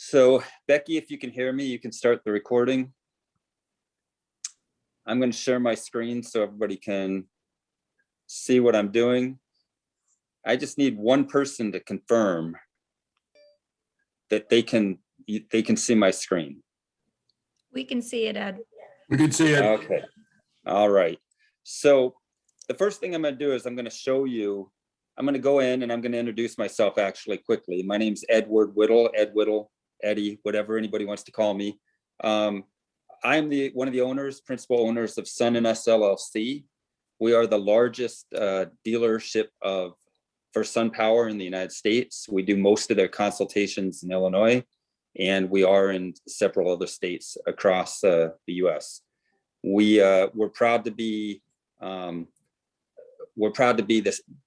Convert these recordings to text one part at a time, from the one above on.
So Becky, if you can hear me, you can start the recording. I'm going to share my screen so everybody can see what I'm doing. I just need one person to confirm that they can see my screen. We can see it, Ed. We can see it. Okay. All right. So the first thing I'm going to do is I'm going to show you, I'm going to go in and I'm going to introduce myself actually quickly. My name's Edward Whittle, Ed Whittle, Eddie, whatever anybody wants to call me. I'm one of the principal owners of Sun and Us LLC. We are the largest dealership for Sunpower in the United States. We do most of their consultations in Illinois, and we are in several other states across the U.S. We're proud to be the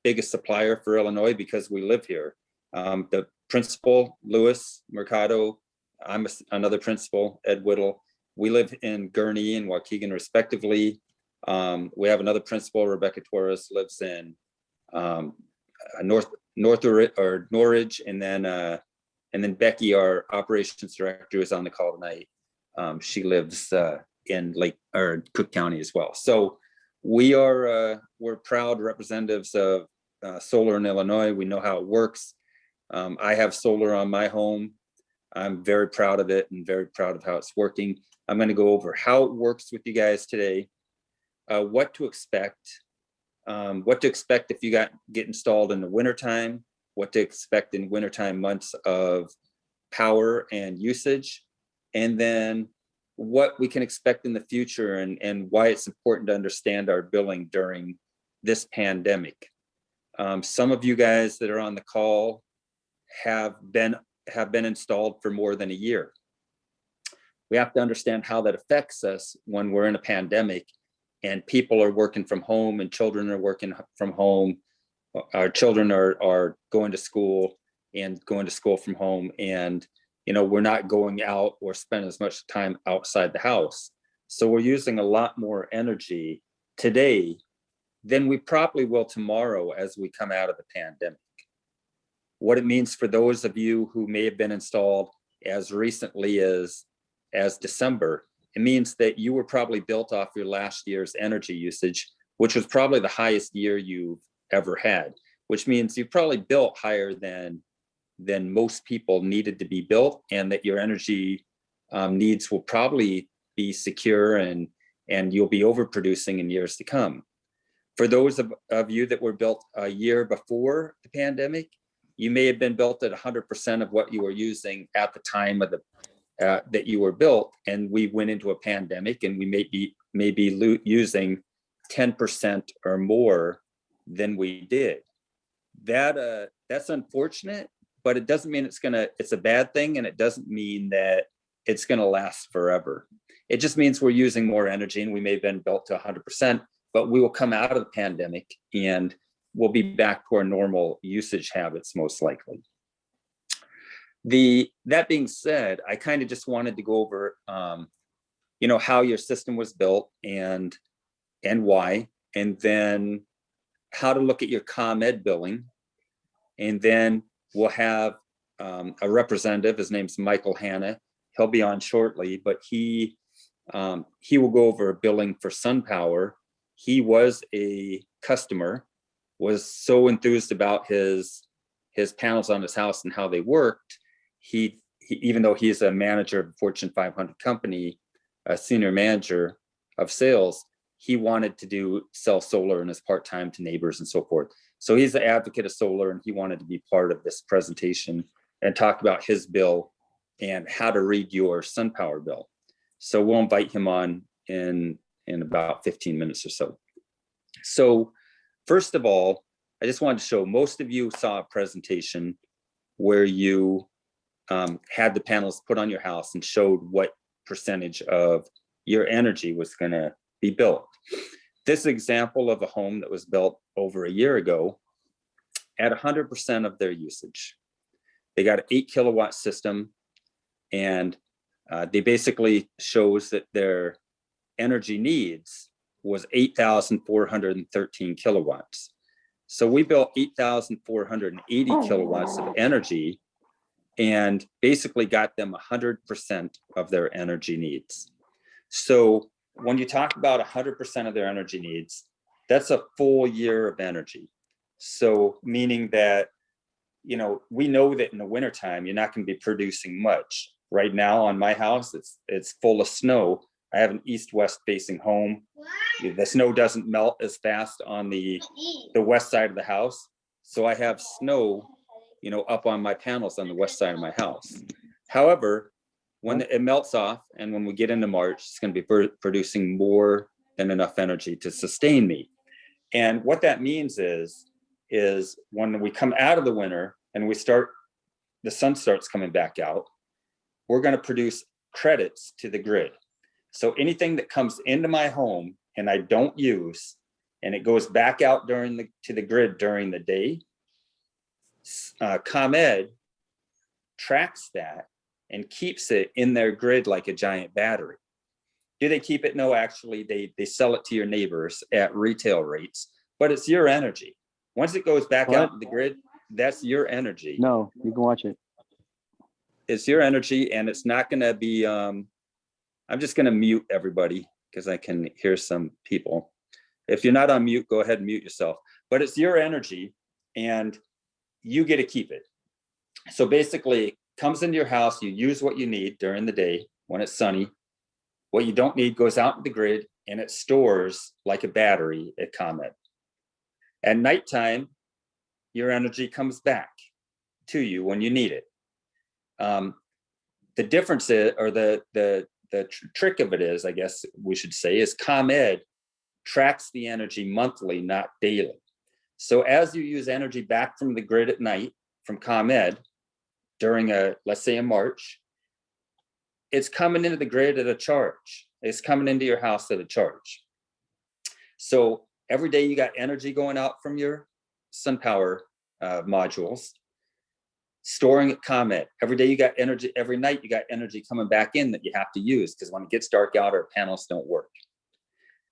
biggest supplier for Illinois because we live here. The principal, Louis Mercado, I'm another principal, Ed Whittle. We live in Gurnee and Waukegan, respectively. We have another principal, Rebecca Torres, lives in Norridge, and then Becky, our operations director, is on the call tonight. She lives in Cook County as well. So we're proud representatives of solar in Illinois. We know how it works. I have solar on my home. I'm very proud of it and very proud of how it's working. I'm going to go over how it works with you guys today, what to expect if you get installed in the wintertime, what to expect in wintertime months of power and usage, and then what we can expect in the future and why it's important to understand our billing during this pandemic. Some of you guys that are on the call have been installed for more than a year. We have to understand how that affects us when we're in a pandemic and people are working from home and children are working from home. Our children are going to school from home, and we're not going out or spend as much time outside the house. So we're using a lot more energy today than we probably will tomorrow as we come out of the pandemic. What it means for those of you who may have been installed as recently as December, it means that you were probably built off your last year's energy usage, which was probably the highest year you've ever had, which means you've probably built higher than most people needed to be built, and that your energy needs will probably be secure and you'll be overproducing in years to come. For those of you that were built a year before the pandemic, you may have been built at 100% of what you were using at the time of that you were built, and we went into a pandemic and we may be using 10% or more than we did. That's unfortunate, but it doesn't mean it's a bad thing, and it doesn't mean that it's gonna last forever. It just means we're using more energy, and we may have been built to 100%, but we will come out of the pandemic and we'll be back to our normal usage habits, most likely. That being said, I kind of just wanted to go over, how your system was built and why, and then how to look at your ComEd billing. And then we'll have a representative. His name's Michael Hanna. He'll be on shortly, but he will go over billing for Sunpower. He was a customer, was so enthused about his panels on his house and how they worked. He even though he's a manager of a Fortune 500 company, a senior manager of sales, he wanted to sell solar in his part-time to neighbors and so forth. So he's an advocate of solar, and he wanted to be part of this presentation and talk about his bill and how to read your Sunpower bill. So we'll invite him on in about 15 minutes or so. So first of all, I just wanted to show, most of you saw a presentation where you had the panels put on your house and showed what percentage of your energy was going to be built. This example of a home that was built over a year ago at 100% of their usage. They got an 8 kilowatt system, and they basically shows that their energy needs was 8,413 kilowatts. So we built 8,480 kilowatts of energy, and basically got them 100% of their energy needs. So when you talk about 100% of their energy needs, that's a full year of energy. So meaning that, you know, we know that in the wintertime, you're not going to be producing much. Right now on my house, it's full of snow. I have an east-west facing home. The snow doesn't melt as fast on the west side of the house. So I have snow, you know, up on my panels on the west side of my house. However, when it melts off and when we get into March, it's going to be producing more than enough energy to sustain me. And what that means is when we come out of the winter and the sun starts coming back out, we're going to produce credits to the grid. So anything that comes into my home and I don't use, and it goes back out to the grid during the day, ComEd tracks that and keeps it in their grid like a giant battery. Do they keep it? No, actually, they sell it to your neighbors at retail rates, but it's your energy. Once it goes back out to the grid, that's your energy. No, you can watch it. It's your energy, and it's not going to be, I'm just going to mute everybody because I can hear some people. If you're not on mute, go ahead and mute yourself. But it's your energy, and you get to keep it. So basically, it comes into your house, you use what you need during the day when it's sunny. What you don't need goes out to the grid, and it stores like a battery at ComEd. At nighttime, your energy comes back to you when you need it. The difference is, or the trick of it is, I guess we should say, is ComEd tracks the energy monthly, not daily. So as you use energy back from the grid at night from ComEd during let's say in March, it's coming into the grid at a charge. It's coming into your house at a charge. So every day you got energy going out from your Sunpower modules, storing at ComEd. Every day you got energy, every night you got energy coming back in that you have to use because when it gets dark out, our panels don't work.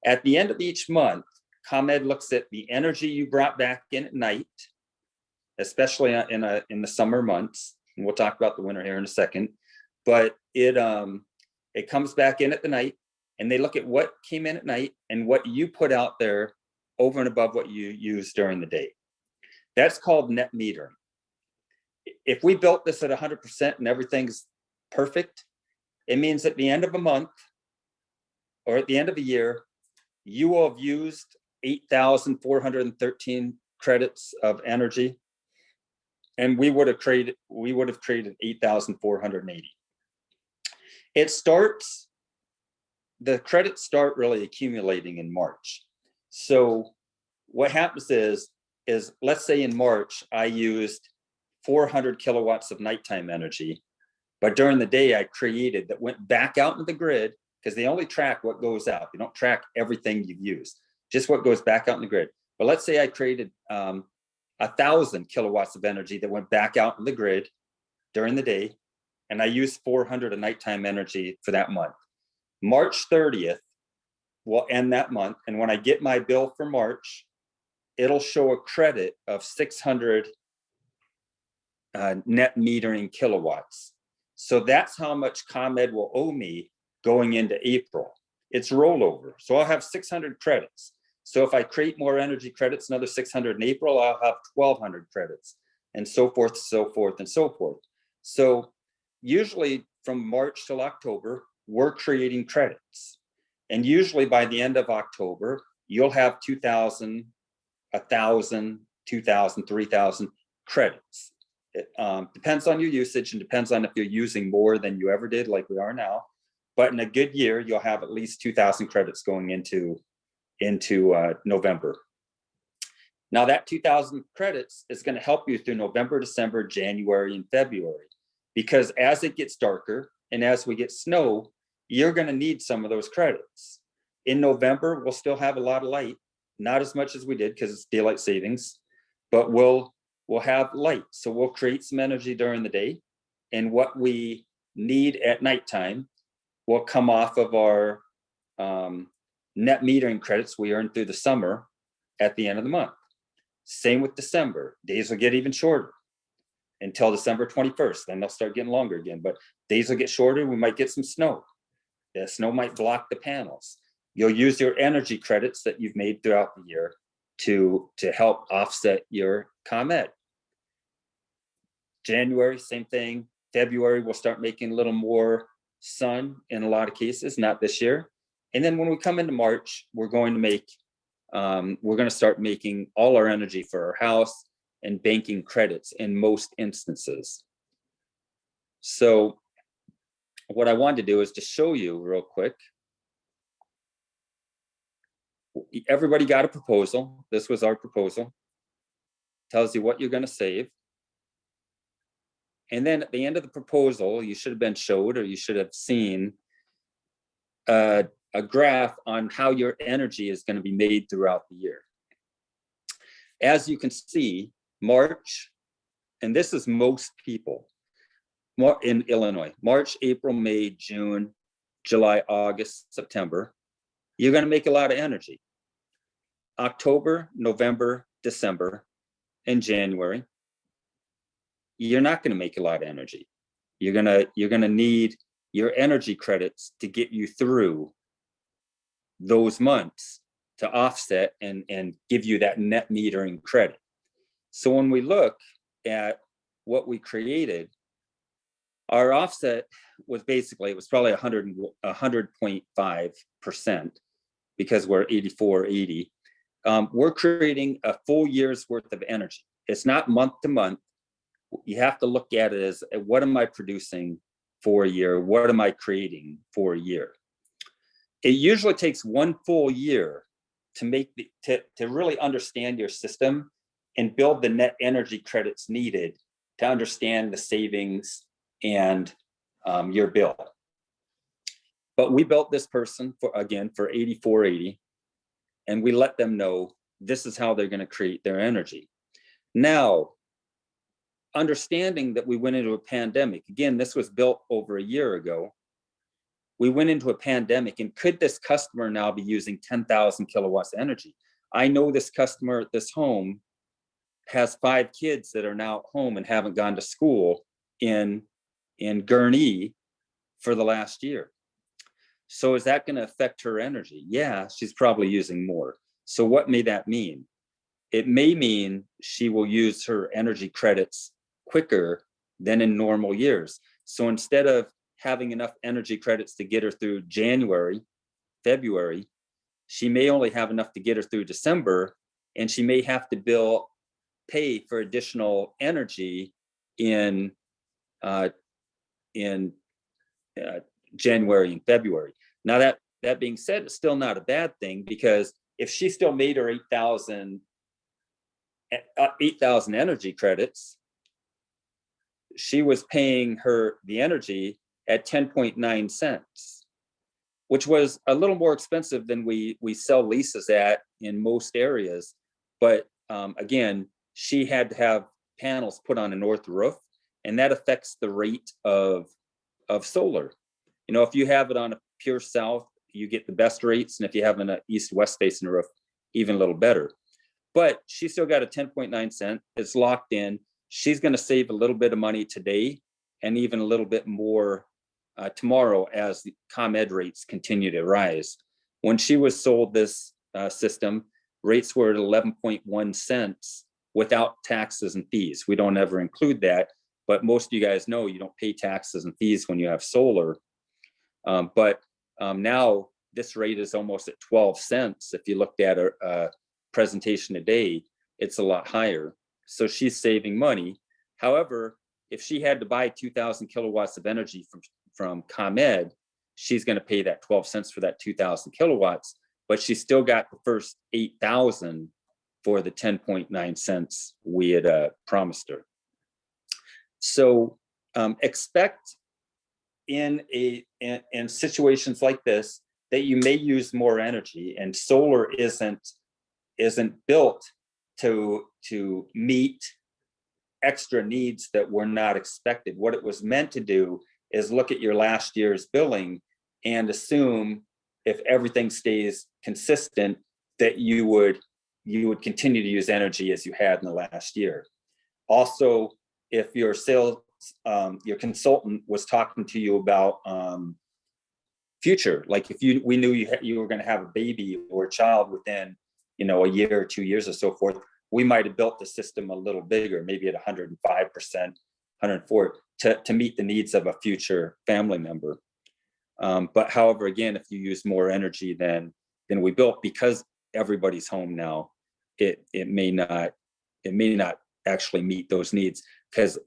At the end of each month, ComEd looks at the energy you brought back in at night, especially in the summer months. And we'll talk about the winter here in a second. But it comes back in at the night, and they look at what came in at night and what you put out there over and above what you use during the day. That's called net metering. If we built this at 100% and everything's perfect, it means at the end of a month or at the end of a year, you will have used 8,413 credits of energy, and we would have created 8,480. The credits start really accumulating in March. So what happens is let's say in March, I used 400 kilowatts of nighttime energy, but during the day I created that went back out into the grid, because they only track what goes out. They don't track everything you've used, just what goes back out in the grid. But let's say I created 1,000 kilowatts of energy that went back out in the grid during the day, and I used 400 of nighttime energy for that month. March 30th will end that month, and when I get my bill for March, it'll show a credit of 600 net metering kilowatts. So that's how much ComEd will owe me going into April. It's rollover. So I'll have 600 credits. So if I create more energy credits, another 600 in April, I'll have 1,200 credits, and so forth, so forth, and so forth. So usually from March till October, we're creating credits. And usually by the end of October, you'll have 2,000, 1,000, 2,000, 3,000 credits. It depends on your usage and depends on if you're using more than you ever did, like we are now. But in a good year, you'll have at least 2,000 credits going into November. Now that 2,000 credits is going to help you through November, December, January, and February, because as it gets darker and as we get snow, you're going to need some of those credits. In November, we'll still have a lot of light, not as much as we did because it's daylight savings, but we'll have light. So we'll create some energy during the day, and what we need at nighttime will come off of our net metering credits we earn through the summer at the end of the month. Same with December. Days will get even shorter. until December 21st. Then they'll start getting longer again, but days will get shorter. We might get some snow. The snow might block the panels. You'll use your energy credits that you've made throughout the year to help offset your ComEd. January, same thing. February, we'll start making a little more sun in a lot of cases, not this year. And then when we come into March, we're going to start making all our energy for our house and banking credits in most instances. So what I wanted to do is to show you real quick. Everybody got a proposal. This was our proposal. Tells you what you're going to save. And then at the end of the proposal, you should have been showed, or you should have seen a graph on how your energy is going to be made throughout the year. As you can see, March, and this is most people in Illinois, March, April, May, June, July, August, September, you're going to make a lot of energy. October, November, December, and January, you're not going to make a lot of energy. You're going to need your energy credits to get you through those months to offset and give you that net metering credit. So when we look at what we created, our offset was basically, it was probably 100.5% because we're 8480. We're creating a full year's worth of energy. It's not month to month. You have to look at it as, what am I producing for a year? What am I creating for a year? It usually takes one full year to really understand your system and build the net energy credits needed to understand the savings and your bill. But we built this person for 8480, and we let them know this is how they're going to create their energy. Now, understanding that we went into a pandemic, again, this was built over a year ago. We went into a pandemic, and could this customer now be using 10,000 kilowatts of energy? I know this customer at this home has 5 kids that are now at home and haven't gone to school in Gurnee for the last year. So is that going to affect her energy? Yeah, she's probably using more. So what may that mean? It may mean she will use her energy credits quicker than in normal years. So instead of having enough energy credits to get her through January, February, she may only have enough to get her through December, and she may have to pay for additional energy in January and February. Now that being said, it's still not a bad thing, because if she still made her 8,000 energy credits, she was paying the energy at 10.9 cents, which was a little more expensive than we sell leases at in most areas. But again, she had to have panels put on a north roof, and that affects the rate of solar. You know, if you have it on a pure south, you get the best rates, and if you have an east-west facing roof, even a little better. But she still got a 10.9 cent. It's locked in. She's going to save a little bit of money today, and even a little bit more tomorrow as the ComEd rates continue to rise. When she was sold this system, rates were at 11.1 cents without taxes and fees. We don't ever include that, but most of you guys know you don't pay taxes and fees when you have solar. But now this rate is almost at 12 cents. If you looked at a presentation today, it's a lot higher. So she's saving money. However, if she had to buy 2,000 kilowatts of energy from ComEd, she's going to pay that 12 cents for that 2,000 kilowatts, but she still got the first 8,000 for the 10.9 cents we had promised her. So expect in situations like this that you may use more energy, and solar isn't built to meet extra needs that were not expected. What it was meant to do is look at your last year's billing and assume, if everything stays consistent, that you would continue to use energy as you had in the last year. Also, if your sales, your consultant was talking to you about future, like if we knew you were going to have a baby or a child within, a year or 2 years or so forth, we might have built the system a little bigger, maybe at 105%, 104, to meet the needs of a future family member. But however, again, if you use more energy than we built, because everybody's home now, it may not actually meet those needs, because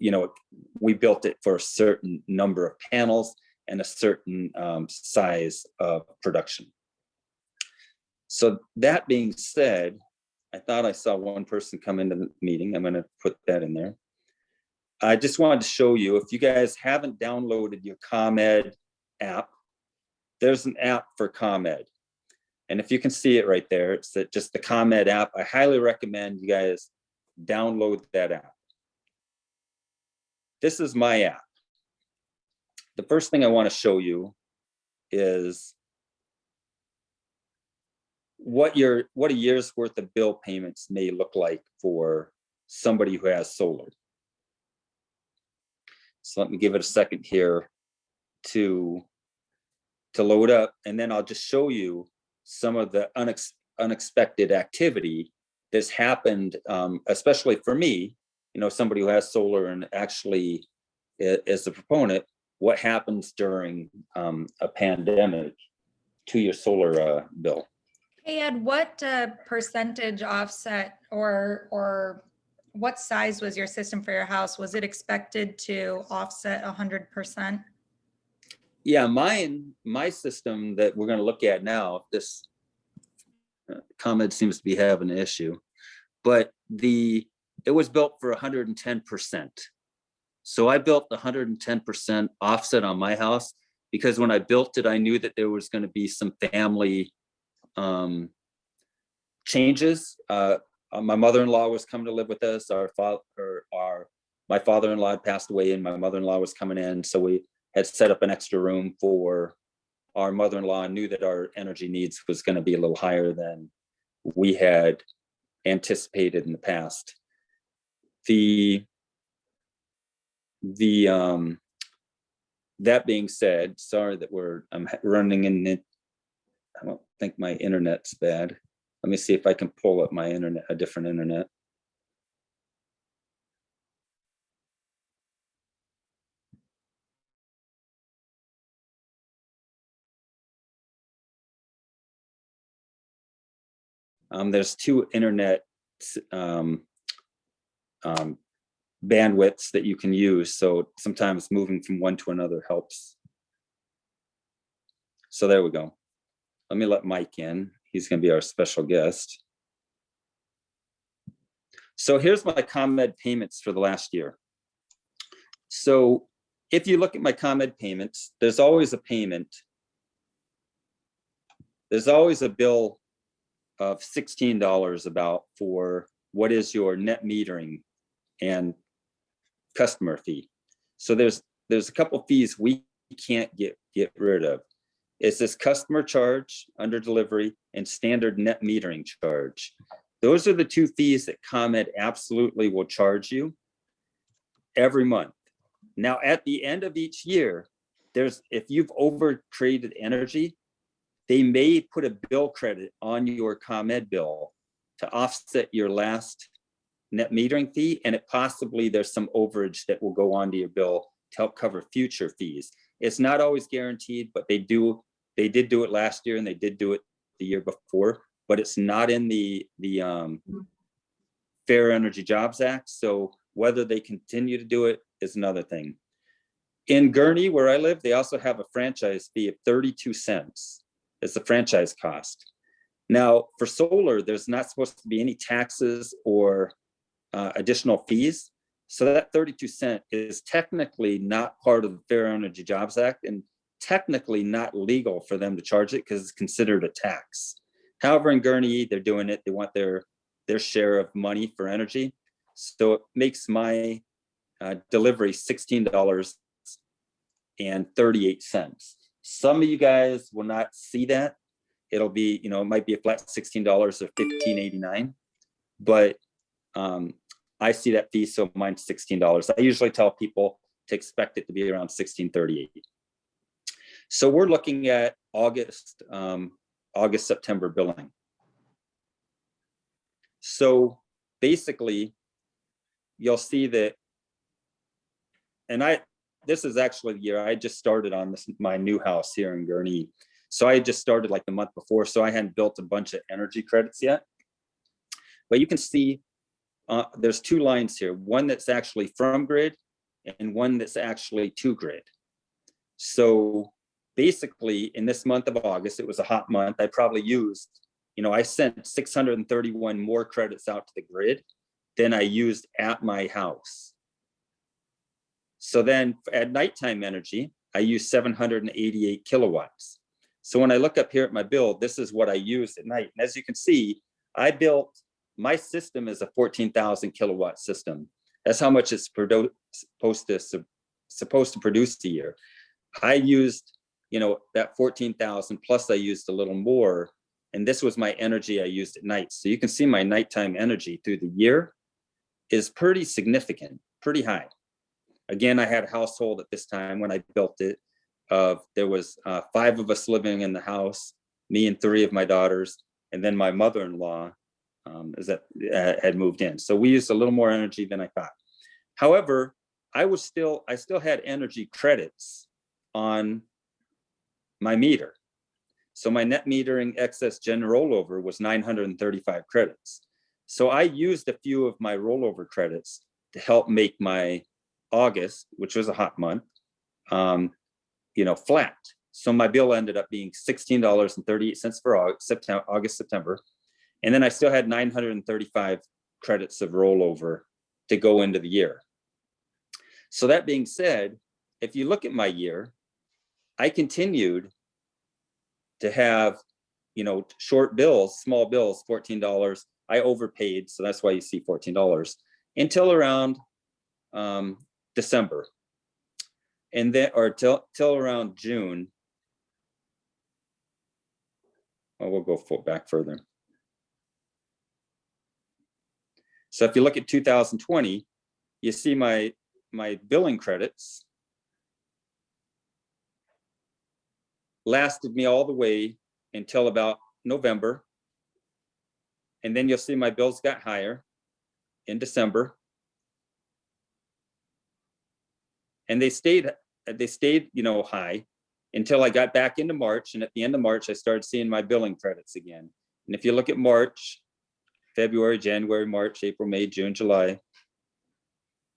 we built it for a certain number of panels and a certain size of production. So that being said, I thought I saw one person come into the meeting. I'm going to put that in there. I just wanted to show you, if you guys haven't downloaded your ComEd app, there's an app for ComEd. And if you can see it right there, it's just the ComEd app. I highly recommend you guys download that app. This is my app. The first thing I want to show you is what a year's worth of bill payments may look like for somebody who has solar. So let me give it a second here to load up, and then I'll just show you some of the unexpected activity that's happened, especially for me, somebody who has solar and actually is a proponent, what happens during a pandemic to your solar bill. Hey, Ed, what percentage offset or what size was your system for your house? Was it expected to offset 100%? Yeah, my system that we're going to look at now, this ComEd seems to be having an issue, but it was built for 110%. So I built the 110% offset on my house because when I built it, I knew that there was going to be some family changes. My mother-in-law was coming to live with us. My father-in-law had passed away and my mother-in-law was coming in. So we had set up an extra room for our mother-in-law and knew that our energy needs was going to be a little higher than we had anticipated in the past. That being said, sorry that I'm running in it. I don't think my internet's bad. Let me see if I can pull up my internet, a different internet. There's two internet bandwidths that you can use. So sometimes moving from one to another helps. So there we go. Let me let Mike in. He's going to be our special guest. So here's my ComEd payments for the last year. So if you look at my ComEd payments, there's always a payment. There's always a bill of $16 about for what is your net metering and customer fee. So there's a couple fees we can't get rid of. It's this customer charge under delivery and standard net metering charge. Those are the two fees that ComEd absolutely will charge you every month. Now, at the end of each year, if you've over created energy, they may put a bill credit on your ComEd bill to offset your last net metering fee, and there's some overage that will go onto your bill to help cover future fees. It's not always guaranteed, but they did do it last year and they did do it the year before, but it's not in the Fair Energy Jobs Act. So whether they continue to do it is another thing. In Gurnee, where I live, they also have a franchise fee of 32 cents. It's the franchise cost. Now, for solar, there's not supposed to be any taxes or additional fees. So that 32 cents is technically not part of the Fair Energy Jobs Act and technically not legal for them to charge it because it's considered a tax. However, in Gurnee, they're doing it. They want their share of money for energy. So it makes my delivery $16.38. Some of you guys will not see that. It'll be, it might be a flat $16 or $15.89. But I see that fee, so mine's $16. I usually tell people to expect it to be around $16.38. So we're looking at August, September billing. So basically, you'll see that, and this is actually the year I just started on my new house here in Gurnee. So I just started like the month before, so I hadn't built a bunch of energy credits yet. But you can see there's two lines here, one that's actually from grid and one that's actually to grid. So basically in this month of August, it was a hot month. I probably used, I sent 631 more credits out to the grid than I used at my house. So then at nighttime energy, I used 788 kilowatts. So when I look up here at my bill, this is what I used at night. And as you can see, my system is a 14,000 kilowatt system. That's how much it's supposed to produce a year. I used, that 14,000 plus I used a little more. And this was my energy I used at night. So you can see my nighttime energy through the year is pretty significant, pretty high. Again, I had a household at this time when I built it. There was 5 of us living in the house, me and 3 of my daughters, and then my mother-in-law had moved in. So we used a little more energy than I thought. However, I still had energy credits on my meter. So my net metering excess gen rollover was 935 credits. So I used a few of my rollover credits to help make my August, which was a hot month, flat. So my bill ended up being $16.38 for August, September. And then I still had 935 credits of rollover to go into the year. So that being said, if you look at my year, I continued to have, short bills, small bills, $14. I overpaid, so that's why you see $14 until around December, and then till around June. Well, we'll go back further. So if you look at 2020, you see my billing credits lasted me all the way until about November. And then you'll see my bills got higher in December. And they stayed, high until I got back into March. And at the end of March, I started seeing my billing credits again. And if you look at March, February, January, March, April, May, June, July,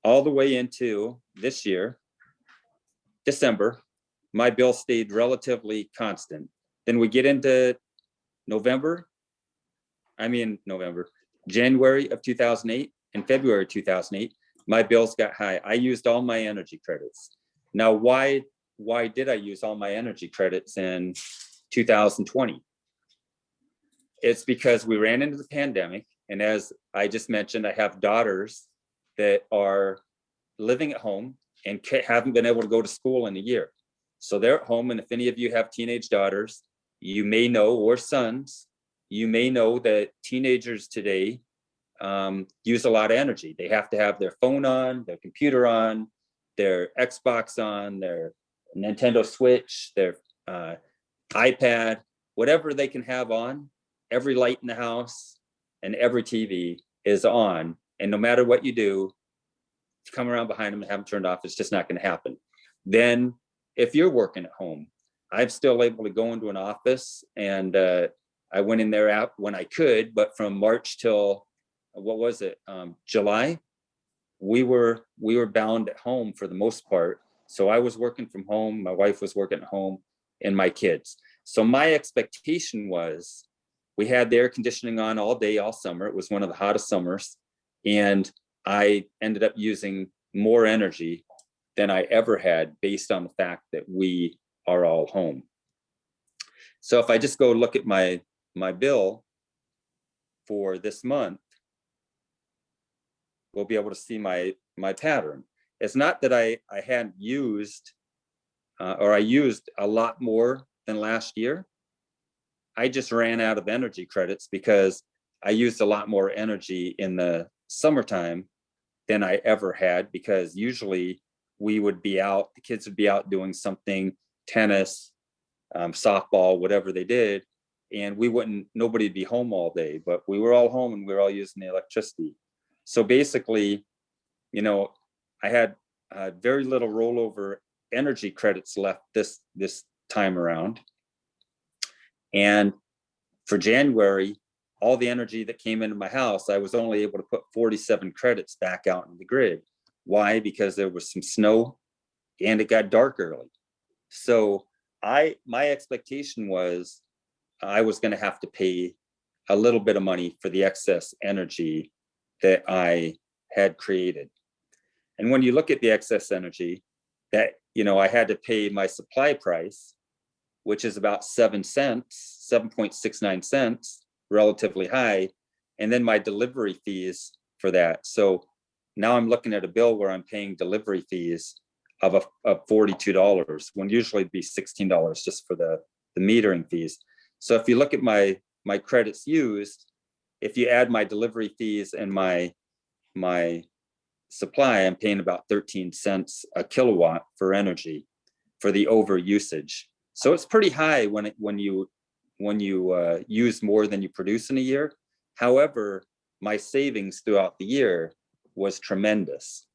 all the way into this year, December, my bill stayed relatively constant. Then we get into January of 2008 and February 2008, my bills got high. I used all my energy credits. Now, why did I use all my energy credits in 2020? It's because we ran into the pandemic. And as I just mentioned, I have daughters that are living at home and haven't been able to go to school in a year. So they're at home. And if any of you have teenage daughters, you may know, or sons, you may know that teenagers today use a lot of energy. They have to have their phone on, their computer on, their Xbox on, their Nintendo Switch, their iPad, whatever they can have on. Every light in the house and every TV is on. And no matter what you do, to come around behind them and have them turned off, it's just not going to happen. Then if you're working at home, I'm still able to go into an office, and I went in there out when I could, but from March till July, we were bound at home for the most part. So I was working from home, my wife was working at home, and my kids. So my expectation was, we had the air conditioning on all day, all summer. It was one of the hottest summers. And I ended up using more energy than I ever had, based on the fact that we are all home. So if I just go look at my bill for this month, we'll be able to see my pattern. It's not that I hadn't used, or I used a lot more than last year. I just ran out of energy credits because I used a lot more energy in the summertime than I ever had, because usually we would be out, the kids would be out doing something, tennis, softball, whatever they did, and nobody would be home all day, but we were all home and we were all using the electricity. So basically, I had very little rollover energy credits left this time around. And for January, all the energy that came into my house, I was only able to put 47 credits back out in the grid. Why? Because there was some snow and it got dark early. So my expectation was I was going to have to pay a little bit of money for the excess energy that I had created. And when you look at the excess energy, that, I had to pay my supply price, which is about 7 cents, 7.69 cents, relatively high, and then my delivery fees for that. So now I'm looking at a bill where I'm paying delivery fees of $42, when usually it'd be $16 just for the metering fees. So if you look at my credits used, if you add my delivery fees and my supply, I'm paying about 13 cents a kilowatt for energy for the over usage. So it's pretty high when you use more than you produce in a year. However, my savings throughout the year was tremendous.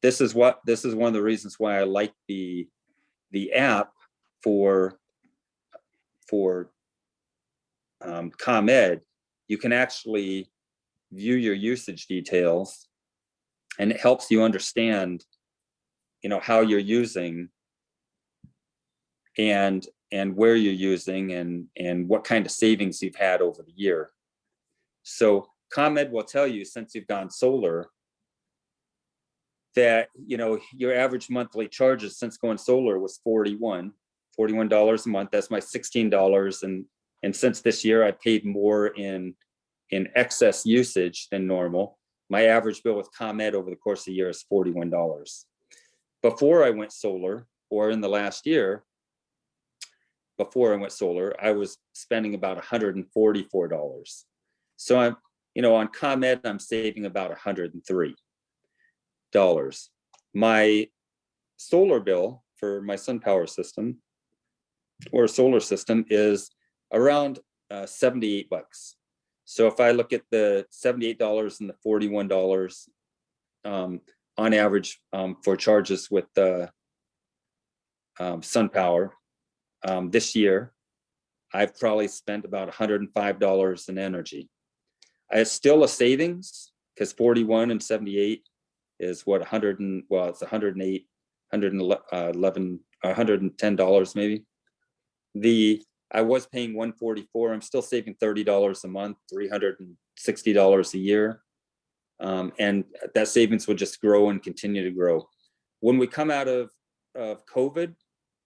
This is one of the reasons why I like the app for ComEd. You can actually view your usage details, and it helps you understand, how you're using and where you're using and what kind of savings you've had over the year. So ComEd will tell you, since you've gone solar, that your average monthly charges since going solar was $41 a month. That's my $16, and since this year I paid more in excess usage than normal. My average bill with ComEd over the course of the year is $41. Before I went solar, or in the last year before I went solar, I was spending about $144. So I'm, on ComEd, I'm saving about $103. My solar bill for my Sunpower system or solar system is around $78. So if I look at the $78 and the $41 on average for charges with the Sunpower, this year, I've probably spent about $105 in energy. It's still a savings, because 41 and 78 is what, it's $108, $111, $110 maybe. I was paying $144. I'm still saving $30 a month, $360 a year. And that savings will just grow and continue to grow. When we come out of COVID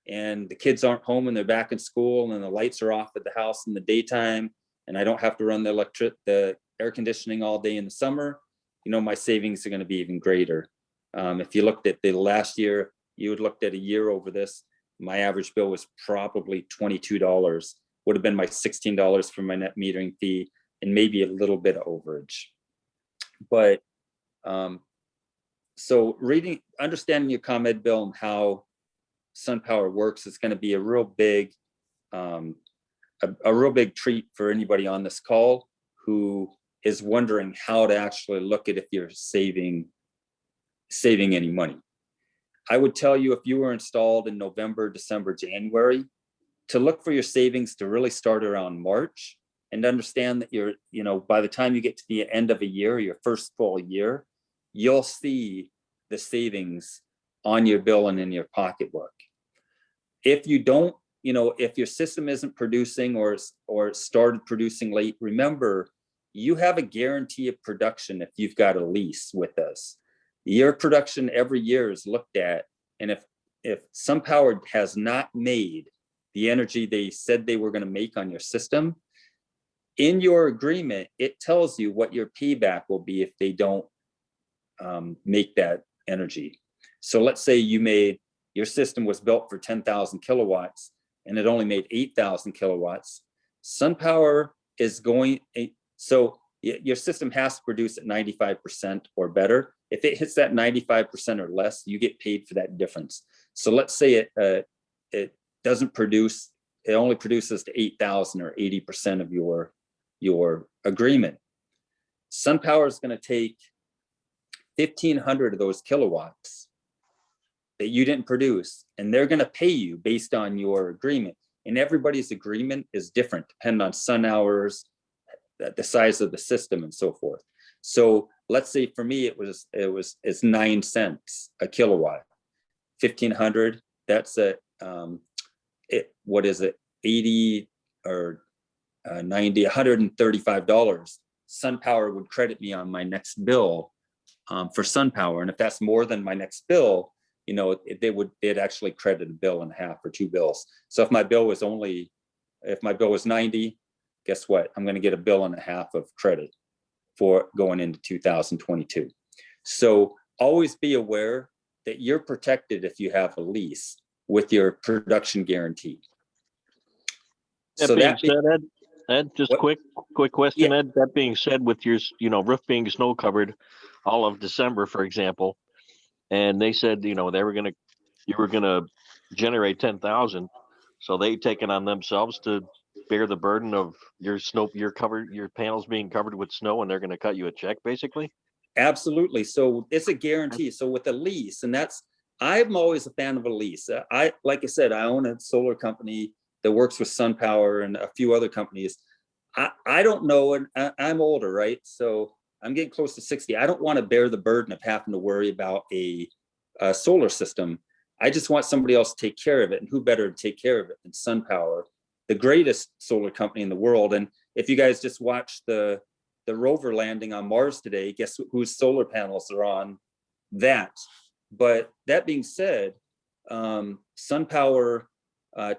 and the kids aren't home and they're back in school and the lights are off at the house in the daytime, and I don't have to run the air conditioning all day in the summer, my savings are going to be even greater. If you looked at the last year, you would looked at a year over this, my average bill was probably $22, would have been my $16 for my net metering fee and maybe a little bit of overage. But so understanding your ComEd bill and how Sunpower works is going to be a real big treat for anybody on this call who is wondering how to actually look at if you're saving any money. I would tell you, if you were installed in November, December, January, to look for your savings to really start around March, and understand that by the time you get to the end of a year, your first full year, you'll see the savings on your bill and in your pocketbook. If you don't, if your system isn't producing or started producing late, remember, you have a guarantee of production if you've got a lease with us. Your production every year is looked at, and if Sunpower has not made the energy they said they were going to make on your system, in your agreement, it tells you what your payback will be if they don't make that energy. So let's say your system was built for 10,000 kilowatts and it only made 8,000 kilowatts. Sunpower is so your system has to produce at 95% or better. if it hits that 95% or less, you get paid for that difference. So let's say it doesn't produce, it only produces to 8,000 or 80% of your agreement. SunPower is going to take 1,500 of those kilowatts that you didn't produce, and they're going to pay you based on your agreement. And everybody's agreement is different, depending on sun hours, the size of the system, and so forth. So let's say for me, it's 9 cents a kilowatt. 1,500. That's what is it? 80 or 90, $135. SunPower would credit me on my next bill for SunPower, and if that's more than my next bill, they'd actually credit a bill and a half or 2 bills. So if my bill was 90, guess what? I'm going to get a bill and a half of credit for going into 2022. So always be aware that you're protected if you have a lease with your production guarantee. That being said, Ed, just what? quick question, Yeah. Ed. That being said, with your roof being snow covered all of December, for example, and they said you were gonna generate 10,000, so they taken on themselves to bear the burden of your panels being covered with snow, and they're going to cut you a check, basically. Absolutely. So it's a guarantee. So with a lease, and I'm always a fan of a lease. Like I said, I own a solar company that works with SunPower and a few other companies. I don't know, and I'm older, right? So I'm getting close to 60. I don't want to bear the burden of having to worry about a solar system. I just want somebody else to take care of it, and who better to take care of it than SunPower, the greatest solar company in the world. And if you guys just watched the rover landing on Mars today, guess whose solar panels are on that? But that being said, SunPower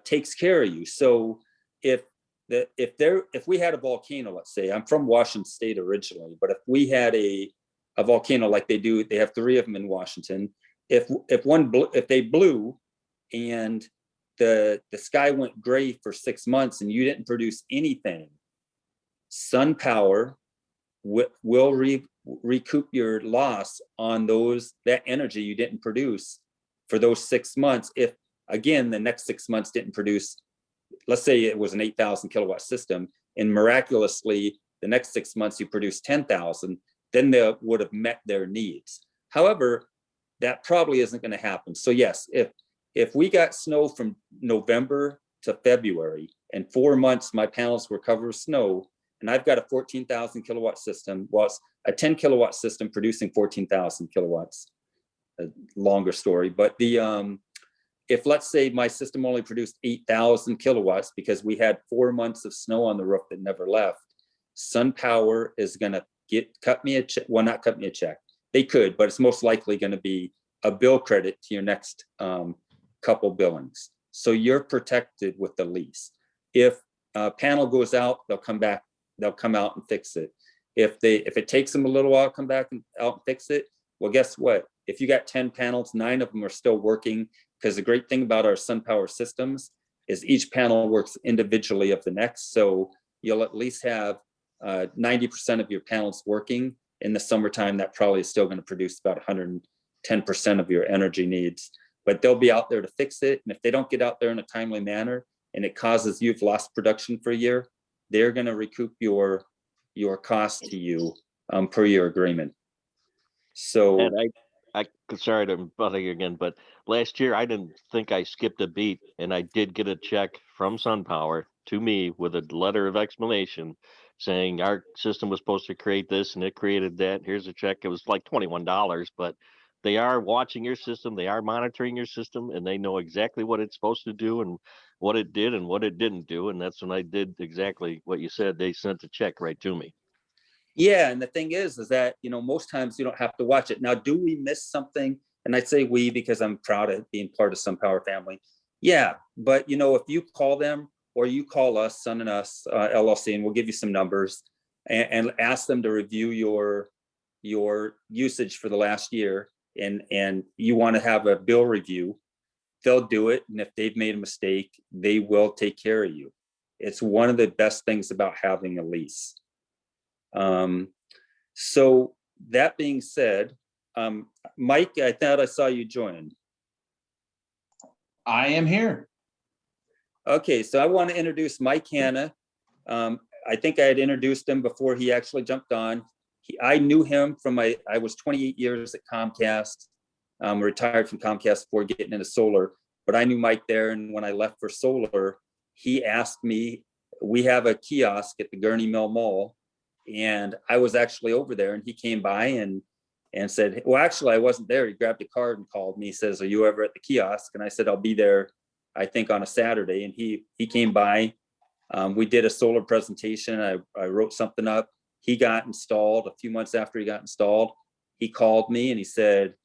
takes care of you. So if we had a volcano, let's say, I'm from Washington State originally, but if we had a volcano like they have 3 of them in Washington. If they blew and the sky went gray for 6 months and you didn't produce anything, SunPower will recoup your loss on that energy you didn't produce for those 6 months. If again the next 6 months didn't produce, let's say it was an 8,000 kilowatt system, and miraculously the next 6 months you produced 10,000, then they would have met their needs. However, that probably isn't going to happen. So yes, if we got snow from November to February and 4 months my panels were covered with snow, and I've got a 14,000 kilowatt system, well, it's a 10 kilowatt system producing 14,000 kilowatts. A longer story, but if let's say my system only produced 8,000 kilowatts because we had 4 months of snow on the roof that never left, SunPower is going to cut me a check. Well, not cut me a check. They could, but it's most likely going to be a bill credit to your next couple billings. So you're protected with the lease. If a panel goes out, they'll come back. They'll come out and fix it. If it takes them a little while to come back out and fix it, well, guess what? If you got 10 panels, 9 of them are still working, because the great thing about our SunPower systems is each panel works individually of the next. So you'll at least have 90% of your panels working. In the summertime, that probably is still going to produce about 110% of your energy needs, but they'll be out there to fix it. And if they don't get out there in a timely manner and it causes you've lost production for a year, they're going to recoup your cost to you per your agreement. So, and sorry to bother you again, but last year I didn't think I skipped a beat, and I did get a check from SunPower to me with a letter of explanation saying our system was supposed to create this and it created that. Here's a check. It was like $21, but they are watching your system. They are monitoring your system, and they know exactly what it's supposed to do and what it did and what it didn't do. And that's when I did exactly what you said. They sent a check right to me. yeah, and the thing is that, most times you don't have to watch it. Now, do we miss something? And I say we because I'm proud of being part of SunPower family. Yeah, but if you call them or you call us, Sun and Us LLC, and we'll give you some numbers and ask them to review your usage for the last year, and you want to have a bill review, they'll do it. And if they've made a mistake, they will take care of you. It's one of the best things about having a lease. So that being said, Mike, I thought I saw you join. I am here. Okay, so I want to introduce Mike Hanna. I think I had introduced him before he actually jumped on. I knew him from I was 28 years at Comcast, retired from Comcast before getting into solar, but I knew Mike there. And when I left for solar, he asked me, we have a kiosk at the Gurney Mill Mall. And I was actually over there, and he came by and said, well, actually, I wasn't there. He grabbed a card and called me. He says, are you ever at the kiosk? And I said, I'll be there, I think, on a Saturday. And he came by. We did a solar presentation. I wrote something up. He got installed a few months after he got installed. He called me and he said,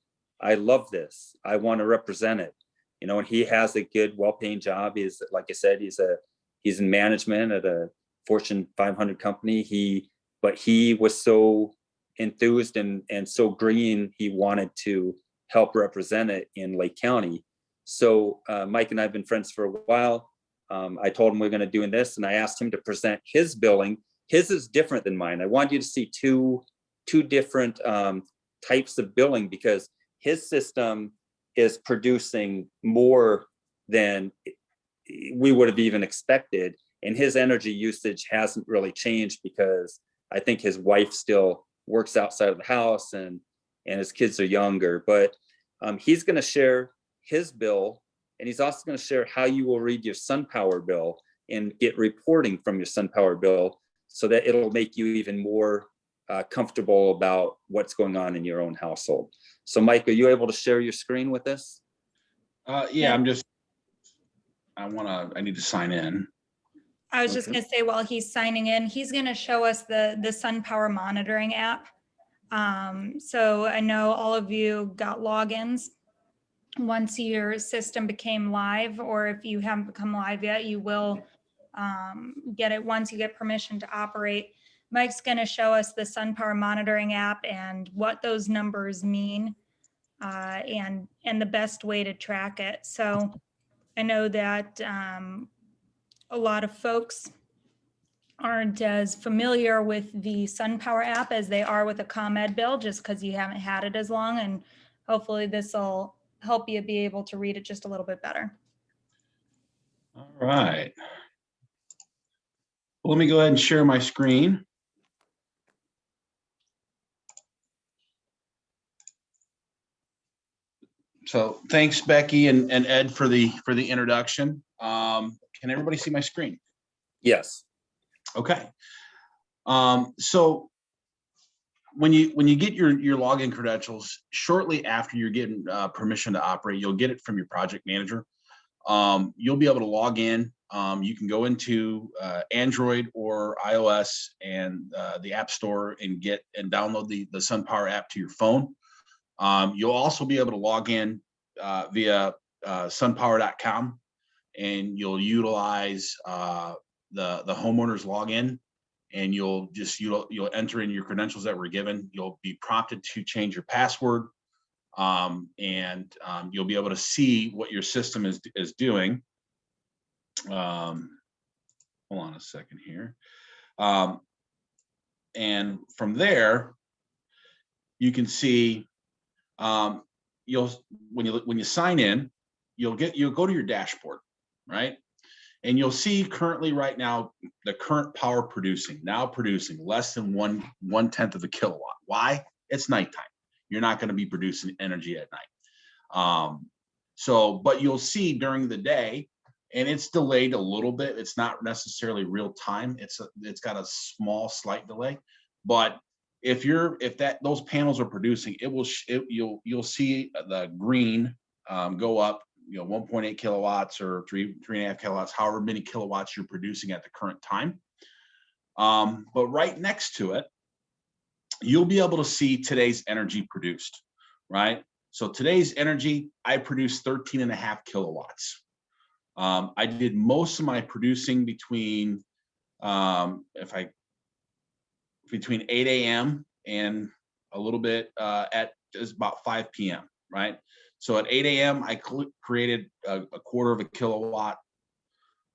I love this. I want to represent it. You know, and he has a good, well-paying job. He's, like I said, he's in management at a Fortune 500 company. But he was so enthused and so green, he wanted to help represent it in Lake County. So Mike and I have been friends for a while. I told him we're going to do this, and I asked him to present his billing. His is different than mine. I want you to see two different types of billing, because his system is producing more than we would have even expected. And his energy usage hasn't really changed, because I think his wife still works outside of the house and his kids are younger. But he's going to share his bill, and he's also going to share how you will read your Sunpower bill and get reporting from your Sunpower bill, so that it'll make you even more comfortable about what's going on in your own household. So Mike, are you able to share your screen with us? Yeah, I need to sign in. I was just Okay. going to say, while he's signing in, he's going to show us the Sunpower Monitoring App. So I know all of you got logins once your system became live, or if you haven't become live yet, you will get it once you get permission to operate. Mike's going to show us the Sunpower Monitoring App and what those numbers mean, and the best way to track it. So I know that a lot of folks aren't as familiar with the Sunpower app as they are with a ComEd bill, just because you haven't had it as long, and hopefully this will help you be able to read it just a little bit better. All right. Well, let me go ahead and share my screen. So thanks, Becky and Ed, for the introduction. Can everybody see my screen? Yes. Okay. So when you get your login credentials, shortly after you're getting permission to operate, you'll get it from your project manager. You'll be able to log in. You can go into Android or iOS and the App Store and download the Sunpower app to your phone. You'll also be able to log in via sunpower.com, and you'll utilize the homeowner's login, and you'll enter in your credentials that were given. You'll be prompted to change your password, and you'll be able to see what your system is doing. Hold on a second here. And from there, you can see when you sign in, you'll go to your dashboard, right? And you'll see currently right now the current power producing less than 1/10 of a kilowatt. Why? It's nighttime. You're not going to be producing energy at night. But you'll see during the day, and it's delayed a little bit. It's not necessarily real time. It's got a small, slight delay. But if those panels are producing, you'll see the green go up, 1.8 kilowatts or 3.5 kilowatts, however many kilowatts you're producing at the current time. But right next to it, you'll be able to see today's energy produced, right? So today's energy, I produced 13.5 kilowatts. I did most of my producing between 8 a.m. and a little bit at just about 5 p.m., right? So at 8 a.m., I created a 1/4 of a kilowatt.